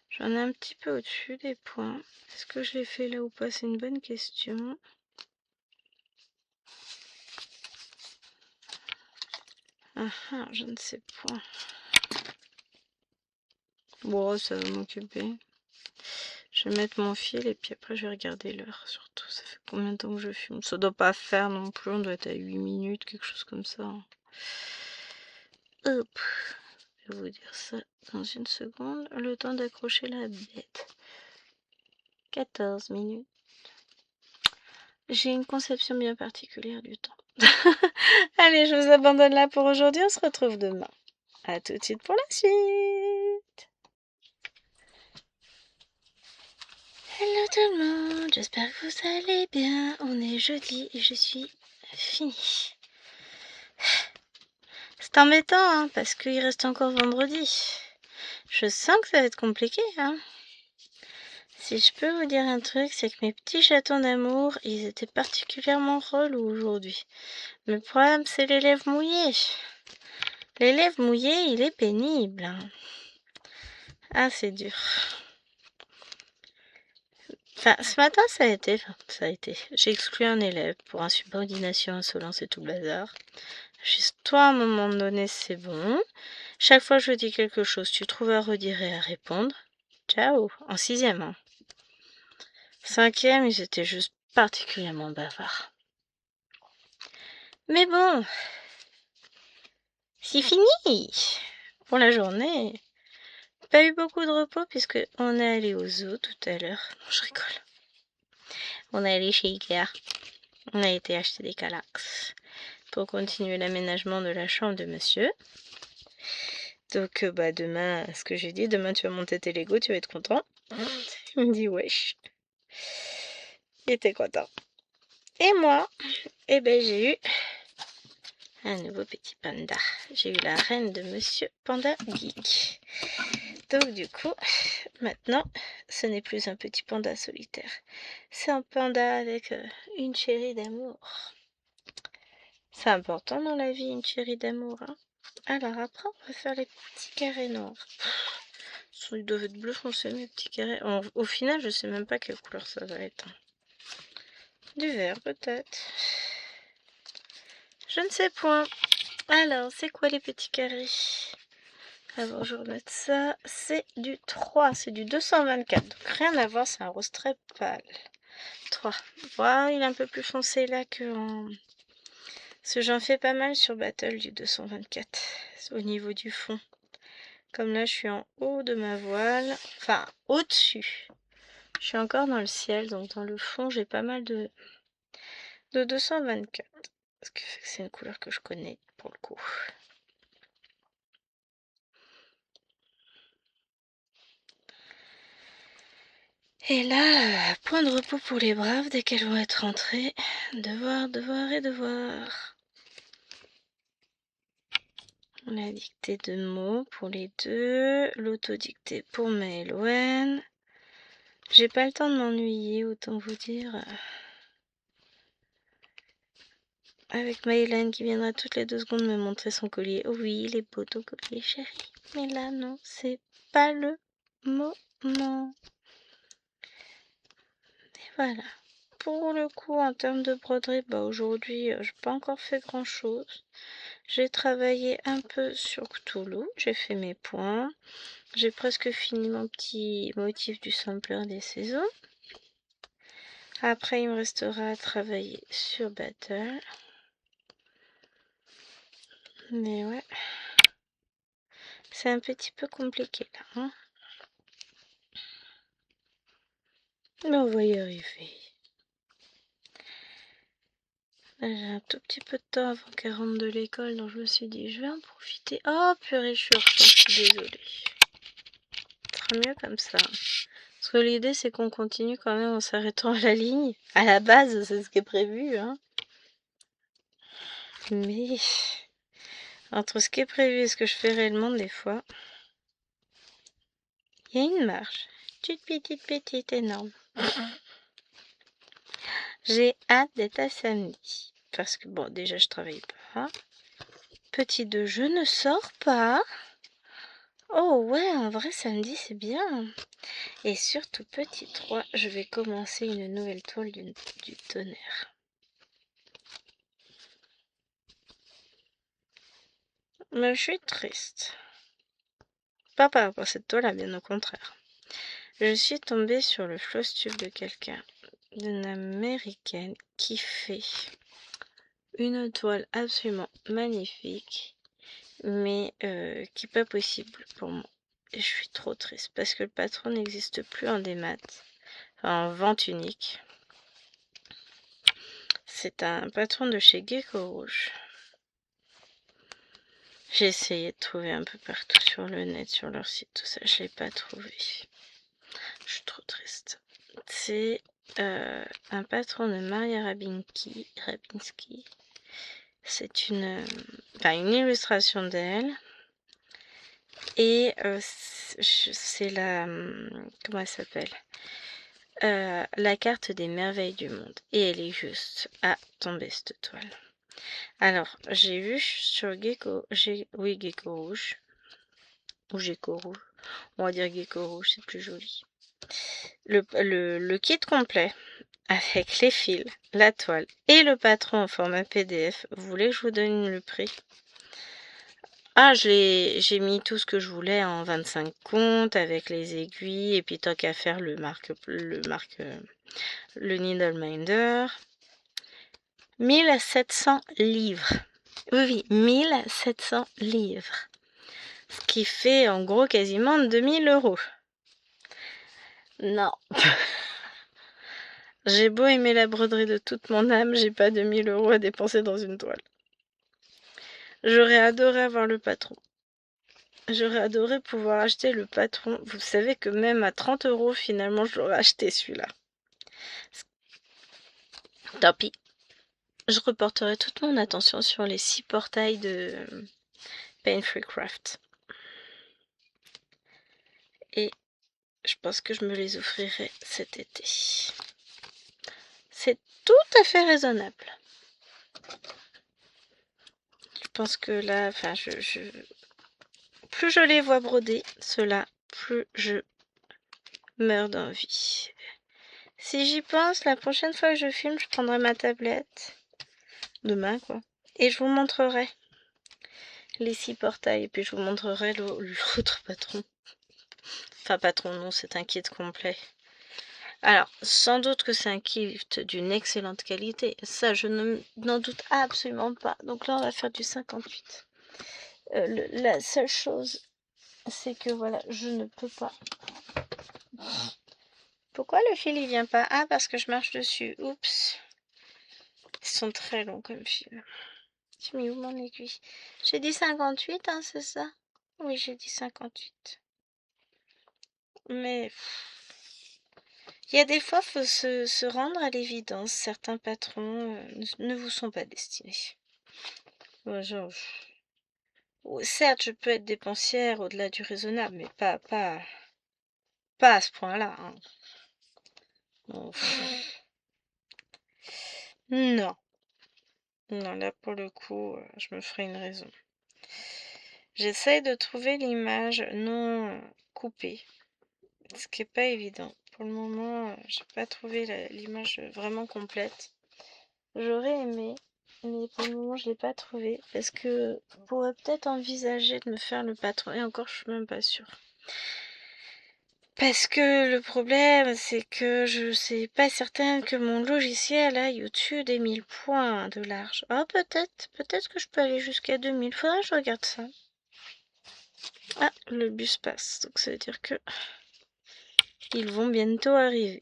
J'en ai un petit peu au-dessus des points. Est-ce que je l'ai fait là ou pas? C'est une bonne question. Ah, je ne sais pas. Bon, ça va m'occuper. Je vais mettre mon fil et puis après je vais regarder l'heure surtout. Ça fait combien de temps que je fume? Ça doit pas faire non plus, on doit être à 8 minutes, quelque chose comme ça. Hop, je vais vous dire ça dans une seconde. Le temps d'accrocher la bête. 14 minutes. J'ai une conception bien particulière du temps. Allez, je vous abandonne là pour aujourd'hui. On se retrouve demain. À tout de suite pour la suite. Hello tout le monde, j'espère que vous allez bien. On est jeudi et je suis finie. C'est embêtant, hein, parce qu'il reste encore vendredi. Je sens que ça va être compliqué, hein. Si je peux vous dire un truc, c'est que mes petits chatons d'amour, ils étaient particulièrement relous aujourd'hui. Le problème, c'est les lèvres mouillées. Les lèvres mouillées, il est pénible. Hein. Ah, c'est dur. Enfin, ce matin, ça a été. J'ai exclu un élève pour insubordination, insolence et tout bazar. Juste toi, à un moment donné, c'est bon. Chaque fois que je dis quelque chose, tu trouves à redire et à répondre. Ciao. En 6e. Hein. 5e, ils étaient juste particulièrement bavards. Mais bon, c'est fini pour la journée. Pas eu beaucoup de repos puisque on est allé au zoo tout à l'heure. Non, je rigole. On est allé chez Ikea. On a été acheter des Calax pour continuer l'aménagement de la chambre de monsieur. Donc bah demain, ce que j'ai dit, demain tu vas monter tes Lego, tu vas être content. Il me dit wesh. Il était content. Et moi, eh ben j'ai eu un nouveau petit panda. J'ai eu la reine de monsieur Panda Geek. Donc du coup, maintenant, ce n'est plus un petit panda solitaire. C'est un panda avec une chérie d'amour. C'est important dans la vie, une chérie d'amour. Hein. Alors après, on va faire les petits carrés noirs. Ils doivent être bleu foncé, mes petits carrés. Au final, je sais même pas quelle couleur ça va être. Du vert, peut-être. Je ne sais point. Alors, c'est quoi les petits carrés? Avant, je remets ça. C'est du 3, c'est du 224. Donc, rien à voir, c'est un rose très pâle. 3. Voilà, il est un peu plus foncé là que en... Parce que j'en fais pas mal sur Battle du 224. Au niveau du fond. Comme là, je suis en haut de ma voile. Enfin, au-dessus. Je suis encore dans le ciel, donc dans le fond, j'ai pas mal de 224. Ce qui fait que c'est une couleur que je connais, pour le coup. Et là, point de repos pour les braves, dès qu'elles vont être rentrées. Devoir et devoir. La dictée de mots pour les deux. L'autodictée pour Maëlouen. J'ai pas le temps de m'ennuyer, autant vous dire. Avec Maëlène qui viendra toutes les 2 secondes me montrer son collier. Oh oui, il est beau ton collier, chérie. Mais là, non, c'est pas le moment. Et voilà. Pour le coup, en termes de broderie, bah aujourd'hui, j'ai pas encore fait grand chose. J'ai travaillé un peu sur Cthulhu, j'ai fait mes points. J'ai presque fini mon petit motif du sampler des saisons. Après, il me restera à travailler sur Battle. Mais ouais, c'est un petit peu compliqué là. Hein, mais on va y arriver. Là, j'ai un tout petit peu de temps avant qu'elle rentre de l'école, donc je me suis dit, je vais en profiter. Oh purée, je suis en retard, je suis désolée. Ce sera mieux comme ça. Parce que l'idée, c'est qu'on continue quand même en s'arrêtant à la ligne. À la base, c'est ce qui est prévu. Hein. Mais entre ce qui est prévu et ce que je fais réellement, des fois, il y a une marge. Petite, énorme. J'ai hâte d'être à samedi. Parce que, bon, déjà, je travaille pas. Petit 2, je ne sors pas. Oh ouais, en vrai, samedi, c'est bien. Et surtout, petit 3, je vais commencer une nouvelle toile du tonnerre. Mais je suis triste. Pas par rapport à cette toile, bien au contraire. Je suis tombée sur le floss-tube de quelqu'un, d'une américaine, qui fait une toile absolument magnifique, mais qui n'est pas possible pour moi. Et je suis trop triste parce que le patron n'existe plus en démat, en vente unique. C'est un patron de chez Gecko Rouge. J'ai essayé de trouver un peu partout sur le net, sur leur site, tout ça, je l'ai pas trouvé. Je suis trop triste. C'est un patron de Maria Rabinski. C'est une illustration d'elle. Et c'est la... Comment elle s'appelle la carte des merveilles du monde. Et elle est juste à tomber, cette toile. Alors, j'ai vu sur Gecko... Oui, Gecko Rouge. Ou Gecko Rouge. On va dire Gecko Rouge, c'est plus joli. Le kit complet, avec les fils, la toile et le patron en format PDF. Vous voulez que je vous donne le prix? Ah, j'ai mis tout ce que je voulais en 25 comptes avec les aiguilles et puis tant qu'à faire le Needleminder. 1700 livres. Oui, 1700 livres. Ce qui fait en gros quasiment 2000 €. Non. J'ai beau aimer la broderie de toute mon âme, j'ai pas 2000 € à dépenser dans une toile. J'aurais adoré avoir le patron. J'aurais adoré pouvoir acheter le patron. Vous savez que même à 30 € finalement, je l'aurais acheté celui-là. Tant pis. Je reporterai toute mon attention sur les 6 portails de Pain Free Craft. Et je pense que je me les offrirai cet été. C'est tout à fait raisonnable. Je pense que là, plus je les vois broder, ceux-là, plus je meurs d'envie. Si j'y pense, la prochaine fois que je filme, je prendrai ma tablette. Demain, quoi. Et je vous montrerai les 6 portails. Et puis je vous montrerai l'autre patron. Enfin, patron, non, c'est un kit complet. Alors, sans doute que c'est un kit d'une excellente qualité. Ça, je n'en doute absolument pas. Donc là, on va faire du 58. La seule chose, c'est que voilà, je ne peux pas. Pourquoi le fil, il vient pas? Ah, parce que je marche dessus. Oups. Ils sont très longs comme fil. J'ai mis où mon aiguille? J'ai dit 58, hein, c'est ça? Oui, j'ai dit 58. Mais il y a des fois, il faut se rendre à l'évidence. Certains patrons ne vous sont pas destinés. Moi, genre, certes, je peux être dépensière au-delà du raisonnable, mais pas à ce point-là. Hein. Bon, non. Non, là pour le coup, je me ferai une raison. J'essaye de trouver l'image non coupée, ce qui est pas évident. Pour le moment, j'ai pas trouvé l'image vraiment complète. J'aurais aimé, mais pour le moment, je l'ai pas trouvé parce que je pourrais peut-être envisager de me faire le patron. Et encore, je suis même pas sûre. Parce que le problème, c'est que je sais pas certaine que mon logiciel aille au-dessus des 1000 points de large. Ah, peut-être que je peux aller jusqu'à 2000. Faudrait que je regarde ça. Ah, le bus passe, donc ça veut dire que ils vont bientôt arriver.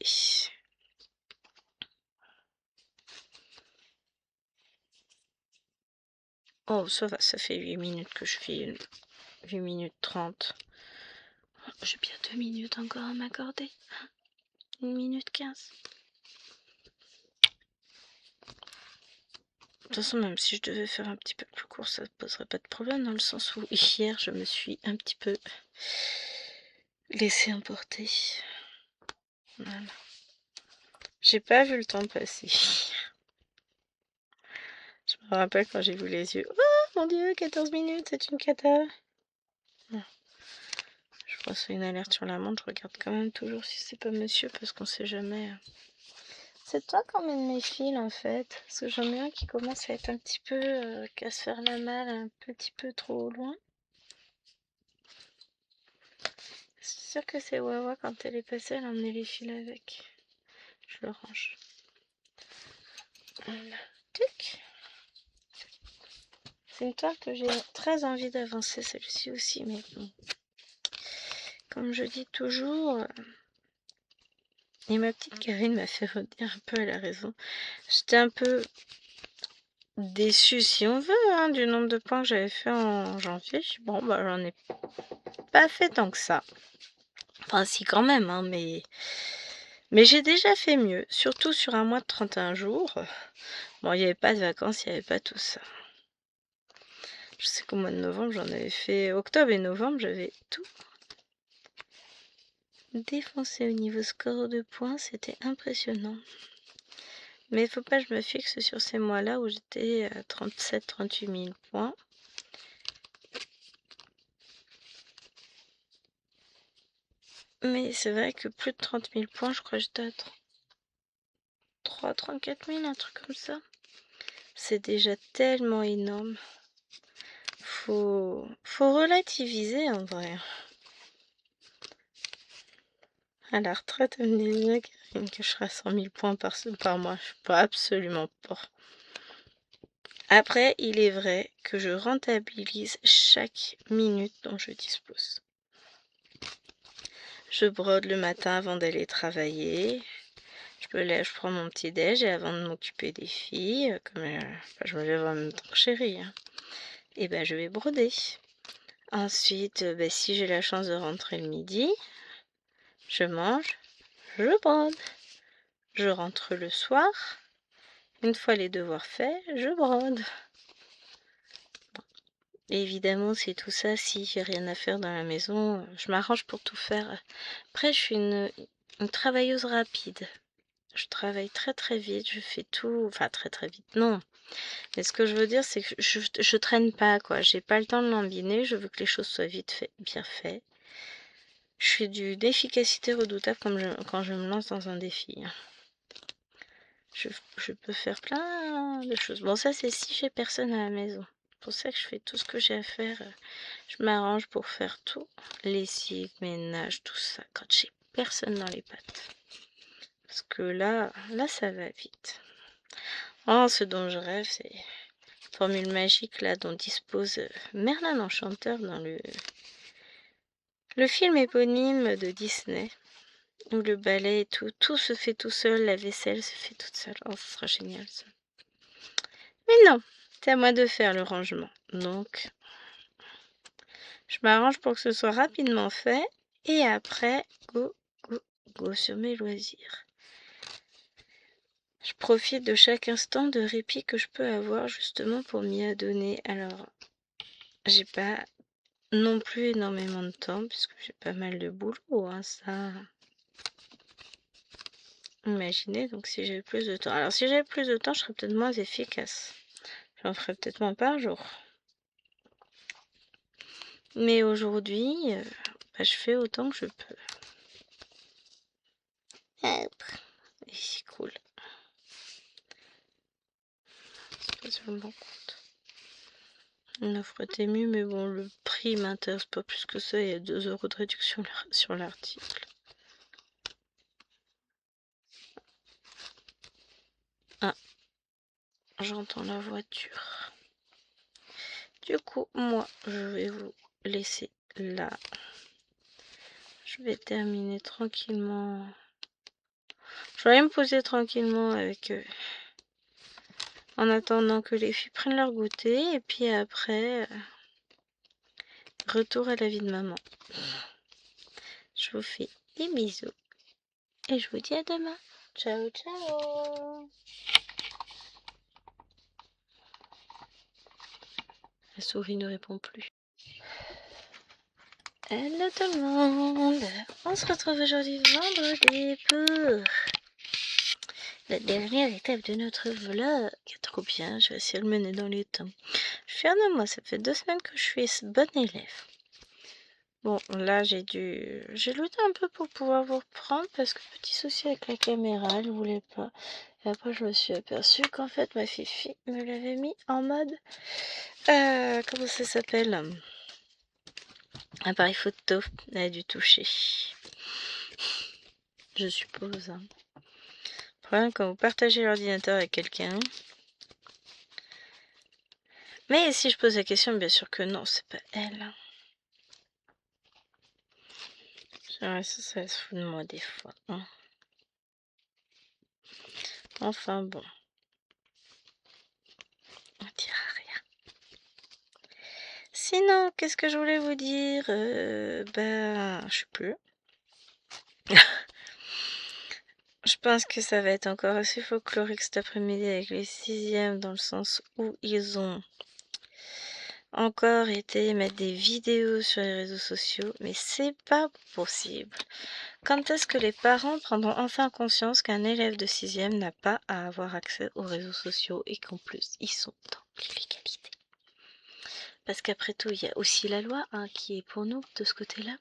Oh, ça va, ça fait 8 minutes que je filme. 8 minutes 30. J'ai bien 2 minutes encore à m'accorder. 1 minute 15. De toute façon, même si je devais faire un petit peu plus court, ça ne poserait pas de problème, dans le sens où hier, je me suis un petit peu laissée emporter. Voilà. J'ai pas vu le temps passer. Je me rappelle quand j'ai vu les yeux. Oh mon dieu, 14 minutes, c'est une cata. Non. Je reçois une alerte sur la montre, je regarde quand même toujours si c'est pas monsieur, parce qu'on sait jamais. C'est toi qui emmène mes fils en fait, parce que j'en ai un qui commence à être un petit peu, qu'à se faire la malle un petit peu trop loin. C'est sûr que c'est Wawa quand elle est passée, elle a emmené les fils avec. Je le range. Voilà. Tuc. C'est une toile que j'ai très envie d'avancer, celle-ci aussi, mais bon. Comme je dis toujours, et ma petite Karine m'a fait redire un peu, elle a raison. J'étais un peu déçue, si on veut, hein, du nombre de points que j'avais fait en janvier. Bon, bah j'en ai pas fait tant que ça. Enfin, si quand même, hein, mais j'ai déjà fait mieux, surtout sur un mois de 31 jours. Bon, il n'y avait pas de vacances, il n'y avait pas tout ça. Je sais qu'au mois de novembre, j'en avais fait... Octobre et novembre, j'avais tout défoncé au niveau score de points, c'était impressionnant. Mais il faut pas que je me fixe sur ces mois-là où j'étais à 37-38 000 points. Mais c'est vrai que plus de 30 000 points, je crois que j'étais à 34 000, un truc comme ça. C'est déjà tellement énorme. Faut relativiser en vrai. À la retraite, elle me disait Karine, que je serai à 100 000 points par mois. Je suis pas absolument pas. Après, il est vrai que je rentabilise chaque minute dont je dispose. Je brode le matin avant d'aller travailler. Je prends mon petit déj et avant de m'occuper des filles, comme je me lève en même temps que chérie, hein, et ben je vais broder. Ensuite, si j'ai la chance de rentrer le midi, je mange, je brode. Je rentre le soir. Une fois les devoirs faits, je brode. Et évidemment, c'est tout ça, si j'ai rien à faire dans la maison, je m'arrange pour tout faire. Après, je suis une travailleuse rapide. Je travaille très très vite, je fais tout, enfin très très vite, non. Mais ce que je veux dire, c'est que je traîne pas, quoi. J'ai pas le temps de lambiner, je veux que les choses soient vite fait, bien faites. Je suis d'une efficacité redoutable quand je me lance dans un défi. Je peux faire plein de choses. Bon, ça, c'est si j'ai personne à la maison. C'est pour ça que je fais tout ce que j'ai à faire. Je m'arrange pour faire tout. Lessive, ménage, tout ça. Quand j'ai personne dans les pattes. Parce que là, ça va vite. Oh, ce dont je rêve, c'est la formule magique là dont dispose Merlin l'Enchanteur dans le film éponyme de Disney. Où le balai et tout se fait tout seul, la vaisselle se fait toute seule. Oh, ce sera génial ça. Mais non, c'est à moi de faire le rangement. Donc, je m'arrange pour que ce soit rapidement fait. Et après, go sur mes loisirs. Je profite de chaque instant de répit que je peux avoir justement pour m'y adonner. Alors, j'ai pas non plus énormément de temps puisque j'ai pas mal de boulot, hein, ça. Imaginez donc si j'avais plus de temps. Alors si j'avais plus de temps, je serais peut-être moins efficace. J'en ferais peut-être moins par jour. Mais aujourd'hui, je fais autant que je peux. Hop. Et c'est cool. C'est pas sur le bon compte. Une offre Temu, mais bon, le prix m'intéresse pas plus que ça. Il y a 2 € de réduction sur l'article. Ah, j'entends la voiture. Du coup, moi, je vais vous laisser là. Je vais terminer tranquillement. Je vais me poser tranquillement avec eux. En attendant que les filles prennent leur goûter. Et puis après, retour à la vie de maman. Je vous fais des bisous. Et je vous dis à demain. Ciao, ciao. La souris ne répond plus. Hello tout le monde. On se retrouve aujourd'hui vendredi pour la dernière étape de notre vlog. Trop bien, je vais essayer de le mener dans les temps. Je suis fière de moi, ça fait 2 semaines que je suis bonne élève. Bon, là j'ai lutté un peu pour pouvoir vous reprendre parce que petit souci avec la caméra, elle voulait pas. Et après je me suis aperçue qu'en fait ma fifi me l'avait mis en mode... comment ça s'appelle? Appareil photo, elle a dû toucher. Je suppose. Le problème quand vous partagez l'ordinateur avec quelqu'un... Mais si je pose la question, bien sûr que non, c'est pas elle. Ça se fout de moi des fois. Hein. Enfin bon. On dira rien. Sinon, qu'est-ce que je voulais vous dire? Je sais plus. Je pense que ça va être encore assez folklorique cet après-midi avec les 6e, dans le sens où ils ont encore été mettre des vidéos sur les réseaux sociaux, mais c'est pas possible. Quand est-ce que les parents prendront enfin conscience qu'un élève de 6e n'a pas à avoir accès aux réseaux sociaux et qu'en plus ils sont dans l'illégalité? Parce qu'après tout, il y a aussi la loi qui est pour nous de ce côté-là.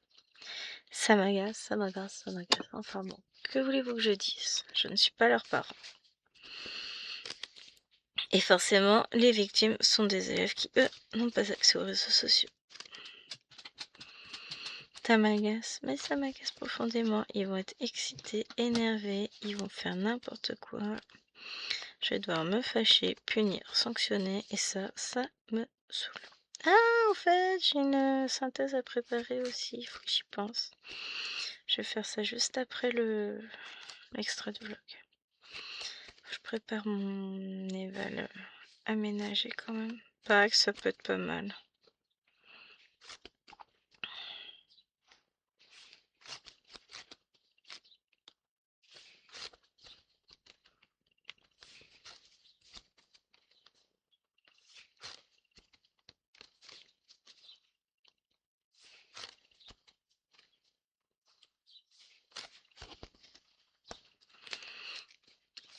Ça m'agace, ça m'agace, ça m'agace. Enfin bon, que voulez-vous que je dise? Je ne suis pas leur parent. Et forcément, les victimes sont des élèves qui, eux, n'ont pas accès aux réseaux sociaux. Ça m'agace, mais ça m'agace profondément. Ils vont être excités, énervés, ils vont faire n'importe quoi. Je vais devoir me fâcher, punir, sanctionner, et ça me saoule. Ah, en fait, j'ai une synthèse à préparer aussi, il faut que j'y pense. Je vais faire ça juste après l'extrait du vlog. Je prépare mon éval aménagé quand même. Pareil que ça peut être pas mal.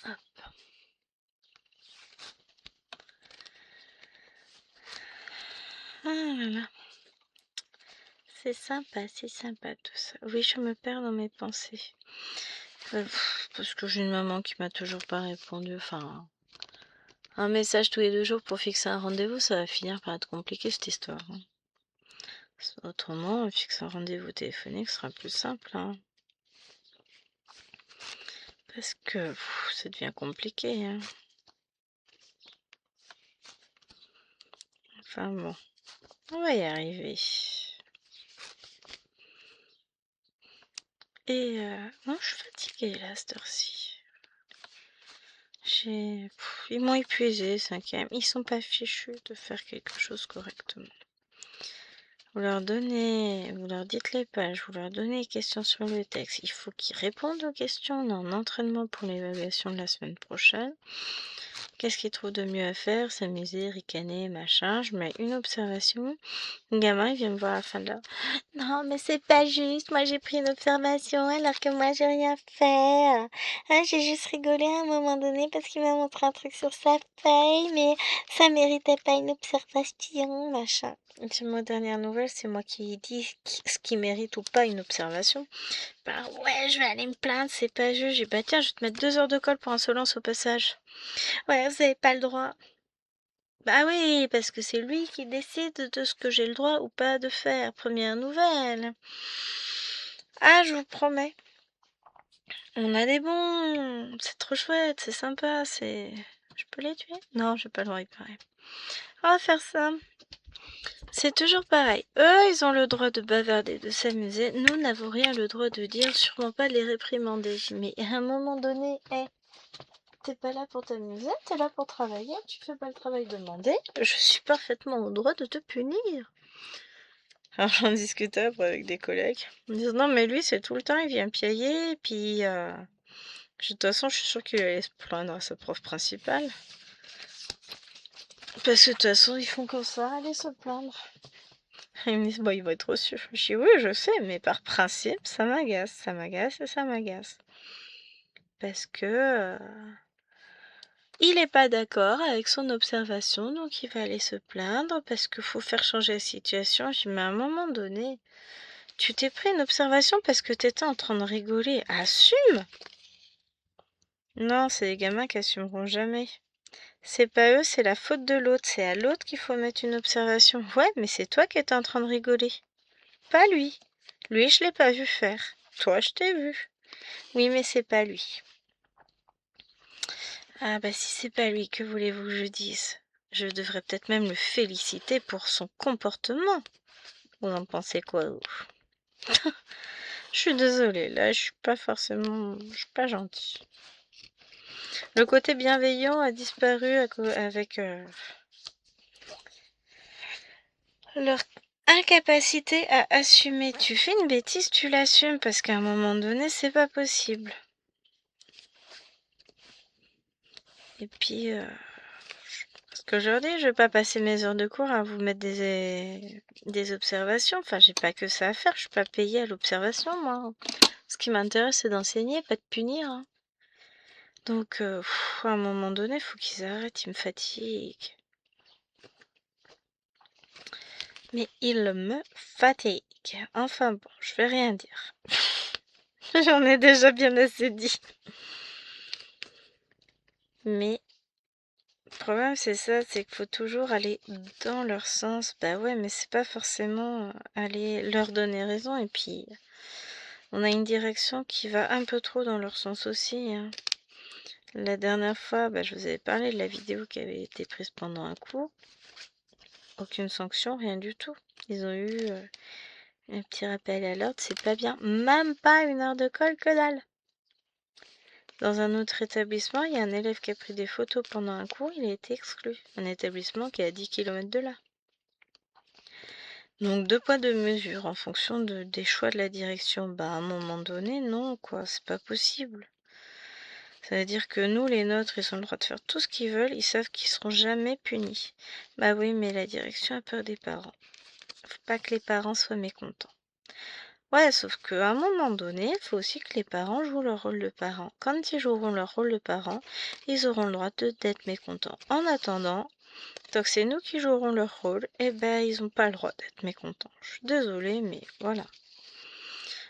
Hop. Ah là là. C'est sympa tout ça. Oui, je me perds dans mes pensées. Parce que j'ai une maman qui m'a toujours pas répondu. Enfin, un message tous les 2 jours pour fixer un rendez-vous, ça va finir par être compliqué cette histoire. Hein. Autrement, fixer un rendez-vous téléphonique sera plus simple. Hein. Parce que ça devient compliqué. Hein. Enfin bon, on va y arriver. Et non, je suis fatiguée là, à cette heure-ci. Ils m'ont épuisé, 5e. Ils sont pas fichus de faire quelque chose correctement. Vous leur dites les pages, vous leur donnez les questions sur le texte. Il faut qu'ils répondent aux questions. On est en entraînement pour l'évaluation de la semaine prochaine. Qu'est-ce qu'il trouve de mieux à faire? S'amuser, ricaner, machin. Je mets une observation. Le gamin, il vient me voir à la fin de l'heure. Non, mais c'est pas juste. Moi, j'ai pris une observation alors que moi, j'ai rien fait. Hein, j'ai juste rigolé à un moment donné parce qu'il m'a montré un truc sur sa feuille, mais ça méritait pas une observation, machin. Et sur ma dernière nouvelle, c'est moi qui dis ce qui mérite ou pas une observation. Bah ouais, je vais aller me plaindre, c'est pas juste. J'ai dit, bah tiens, je vais te mettre 2 heures de colle pour insolence au passage. Ouais, vous avez pas le droit. Bah oui, parce que c'est lui qui décide de ce que j'ai le droit ou pas de faire. Première nouvelle. Ah, je vous promets. On a des bons. C'est trop chouette, c'est sympa, c'est... Je peux les tuer? Non, j'ai pas le droit, il paraît. On va faire ça. C'est toujours pareil. Eux, ils ont le droit de bavarder, de s'amuser. Nous n'avons rien le droit de dire, sûrement pas de les réprimander. Mais à un moment donné, t'es pas là pour t'amuser, t'es là pour travailler, tu fais pas le travail demandé. Je suis parfaitement au droit de te punir. Alors j'en discutais après avec des collègues. Ils me disent non mais lui c'est tout le temps, il vient piailler, et puis de toute façon je suis sûre qu'il allait se plaindre à sa prof principale. Parce que de toute façon ils font comme ça, allez se plaindre. Et ils me disent bon il va être reçu. Je dis oui je sais, mais par principe ça m'agace et ça m'agace. Parce que il n'est pas d'accord avec son observation, donc il va aller se plaindre parce qu'il faut faire changer la situation. Je dis mais à un moment donné, tu t'es pris une observation parce que t'étais en train de rigoler. Assume! Non, c'est les gamins qui assumeront jamais. C'est pas eux, c'est la faute de l'autre. C'est à l'autre qu'il faut mettre une observation. Ouais, mais c'est toi qui étais en train de rigoler. Pas lui. Lui, je l'ai pas vu faire. Toi, je t'ai vu. Oui, mais c'est pas lui. Ah bah si c'est pas lui, que voulez-vous que je dise? Je devrais peut-être même le féliciter pour son comportement. Vous en pensez quoi, vous? Je suis désolée, là, je suis pas forcément... Je suis pas gentille. Le côté bienveillant a disparu avec leur incapacité à assumer. Tu fais une bêtise, tu l'assumes, parce qu'à un moment donné, c'est pas possible. Et puis... ce que je leur dis, je vais pas passer mes heures de cours à vous mettre des observations. Enfin, j'ai pas que ça à faire, je suis pas payée à l'observation, moi. Ce qui m'intéresse, c'est d'enseigner, pas de punir. Hein. Donc, à un moment donné, il faut qu'ils arrêtent, ils me fatiguent. Mais ils me fatiguent. Enfin bon, je vais rien dire. J'en ai déjà bien assez dit. Mais le problème, c'est ça, c'est qu'il faut toujours aller dans leur sens. Bah ouais, mais c'est pas forcément aller leur donner raison. Et puis, on a une direction qui va un peu trop dans leur sens aussi. Hein. La dernière fois, je vous avais parlé de la vidéo qui avait été prise pendant un cours. Aucune sanction, rien du tout. Ils ont eu un petit rappel à l'ordre, c'est pas bien. Même pas une heure de colle, que dalle. Dans un autre établissement, il y a un élève qui a pris des photos pendant un cours, il a été exclu. Un établissement qui est à 10 km de là. Donc 2 poids 2 mesures en fonction des choix de la direction. À un moment donné, non, quoi, c'est pas possible. Ça veut dire que nous, les nôtres, ils ont le droit de faire tout ce qu'ils veulent, ils savent qu'ils seront jamais punis. Bah oui, mais la direction a peur des parents. Faut pas que les parents soient mécontents. Ouais, sauf qu'à un moment donné, il faut aussi que les parents jouent leur rôle de parents. Quand ils joueront leur rôle de parents, ils auront le droit d'être mécontents. En attendant, tant que c'est nous qui jouerons leur rôle, ils n'ont pas le droit d'être mécontents. Je suis désolée, mais voilà.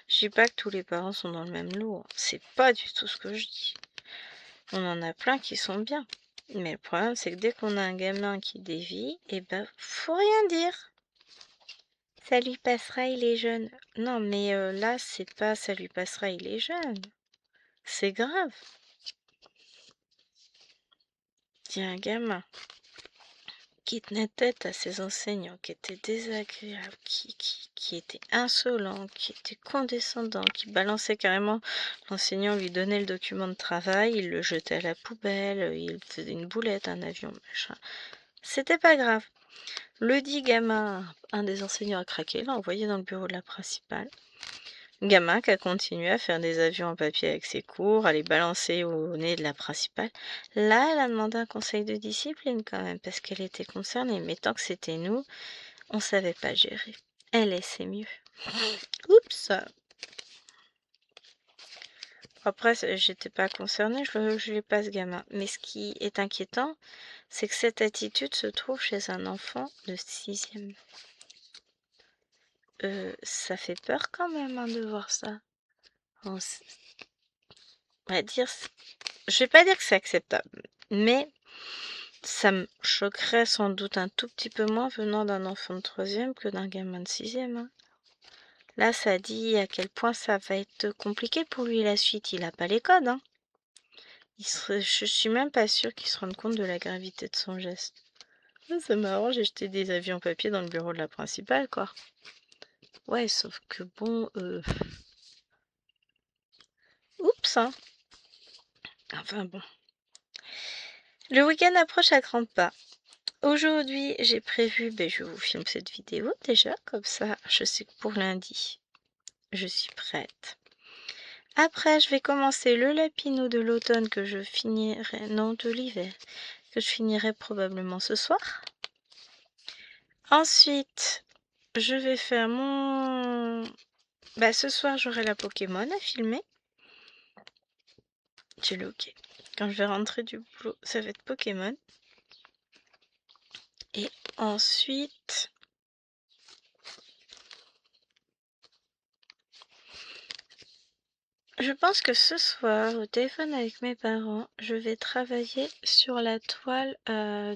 Je dis pas que tous les parents sont dans le même lot. C'est pas du tout ce que je dis. On en a plein qui sont bien. Mais le problème, c'est que dès qu'on a un gamin qui dévie, faut rien dire. Ça lui passera, il est jeune. Non, mais là, c'est pas ça lui passera, il est jeune. C'est grave. Il y a un gamin qui tenait tête à ses enseignants, qui était désagréable, qui était insolent, qui était condescendant, qui balançait carrément. L'enseignant lui donnait le document de travail, il le jetait à la poubelle, il faisait une boulette, un avion, machin. C'était pas grave. Le dit gamin, un des enseignants a craqué, l'a envoyé dans le bureau de la principale. Gamin qui a continué à faire des avions en papier avec ses cours, à les balancer au nez de la principale. Là, elle a demandé un conseil de discipline quand même, parce qu'elle était concernée. Mais tant que c'était nous, on savait pas gérer. Elle, c'est mieux. Oups! Après, j'étais pas concernée, je l'ai pas ce gamin. Mais ce qui est inquiétant, c'est que cette attitude se trouve chez un enfant de 6e. Ça fait peur quand même hein, de voir ça. On va dire, je vais pas dire que c'est acceptable, mais ça me choquerait sans doute un tout petit peu moins venant d'un enfant de 3e que d'un gamin de 6e. Hein. Là, ça dit à quel point ça va être compliqué pour lui la suite. Il a pas les codes. Hein. Je suis même pas sûre qu'il se rende compte de la gravité de son geste. C'est marrant, j'ai jeté des avions en papier dans le bureau de la principale, quoi. Ouais, sauf que bon, oups, hein. Enfin bon. Le week-end approche à grands pas. Aujourd'hui, j'ai prévu, je vous filme cette vidéo déjà, comme ça, je sais que pour lundi, je suis prête. Après, je vais commencer le lapino de l'automne que je finirai, non, de l'hiver, que je finirai probablement ce soir. Ensuite, je vais faire mon... ce soir, j'aurai la Pokémon à filmer. J'ai le OK. Quand je vais rentrer du boulot, ça va être Pokémon. Et ensuite... Je pense que ce soir, au téléphone avec mes parents, je vais travailler sur la toile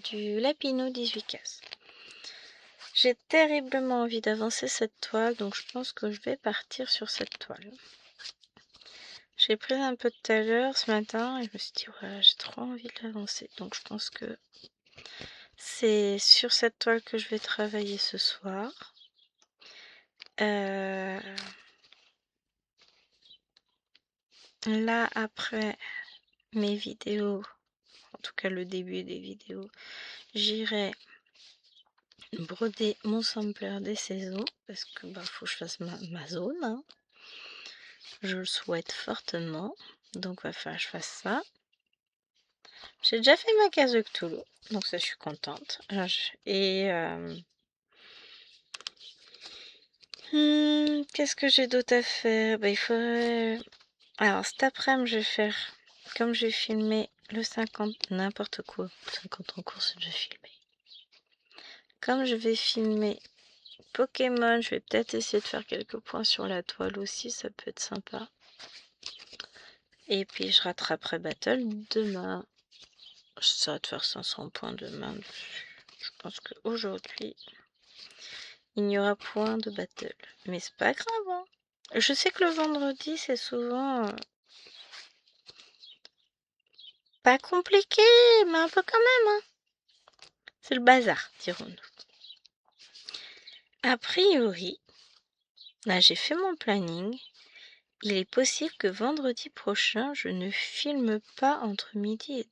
du Lapino 18 cases. J'ai terriblement envie d'avancer cette toile, donc je pense que je vais partir sur cette toile. J'ai pris un peu de tailleur ce matin et je me suis dit, voilà, j'ai trop envie de l'avancer. Donc je pense que c'est sur cette toile que je vais travailler ce soir. Là, après mes vidéos, en tout cas le début des vidéos, j'irai broder mon sampler des saisons parce que faut que je fasse ma zone. Hein. Je le souhaite fortement. Donc va falloir que je fasse ça. J'ai déjà fait ma case de Cthulhu, donc ça je suis contente. Et qu'est-ce que j'ai d'autre à faire? Il faudrait... Alors cet après-midi je vais faire, comme j'ai filmé le 50, n'importe quoi, 50 en cours c'est déjà filmé. Comme je vais filmer Pokémon, je vais peut-être essayer de faire quelques points sur la toile aussi, ça peut être sympa. Et puis je rattraperai Battle demain. J'essaierai de faire 500 points demain. Je pense qu'aujourd'hui, il n'y aura point de Battle. Mais c'est pas grave. Hein. Je sais que le vendredi, c'est souvent pas compliqué, mais un peu quand même. Hein. C'est le bazar, dirons-nous. A priori, là j'ai fait mon planning. Il est possible que vendredi prochain, je ne filme pas entre midi et 2.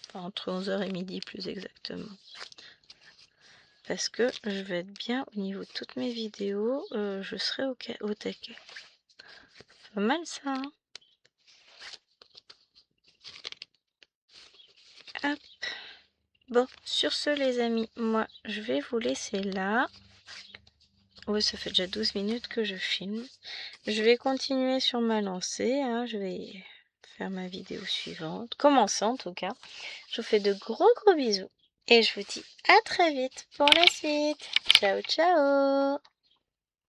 Enfin, entre 11h et midi plus exactement. Parce que je vais être bien au niveau de toutes mes vidéos. Je serai au taquet. Pas mal ça. Hein. Hop. Bon, sur ce les amis, moi je vais vous laisser là. Ouais, ça fait déjà 12 minutes que je filme. Je vais continuer sur ma lancée. Hein. Je vais faire ma vidéo suivante. Commencer en tout cas. Je vous fais de gros bisous. Et je vous dis à très vite pour la suite. Ciao, ciao!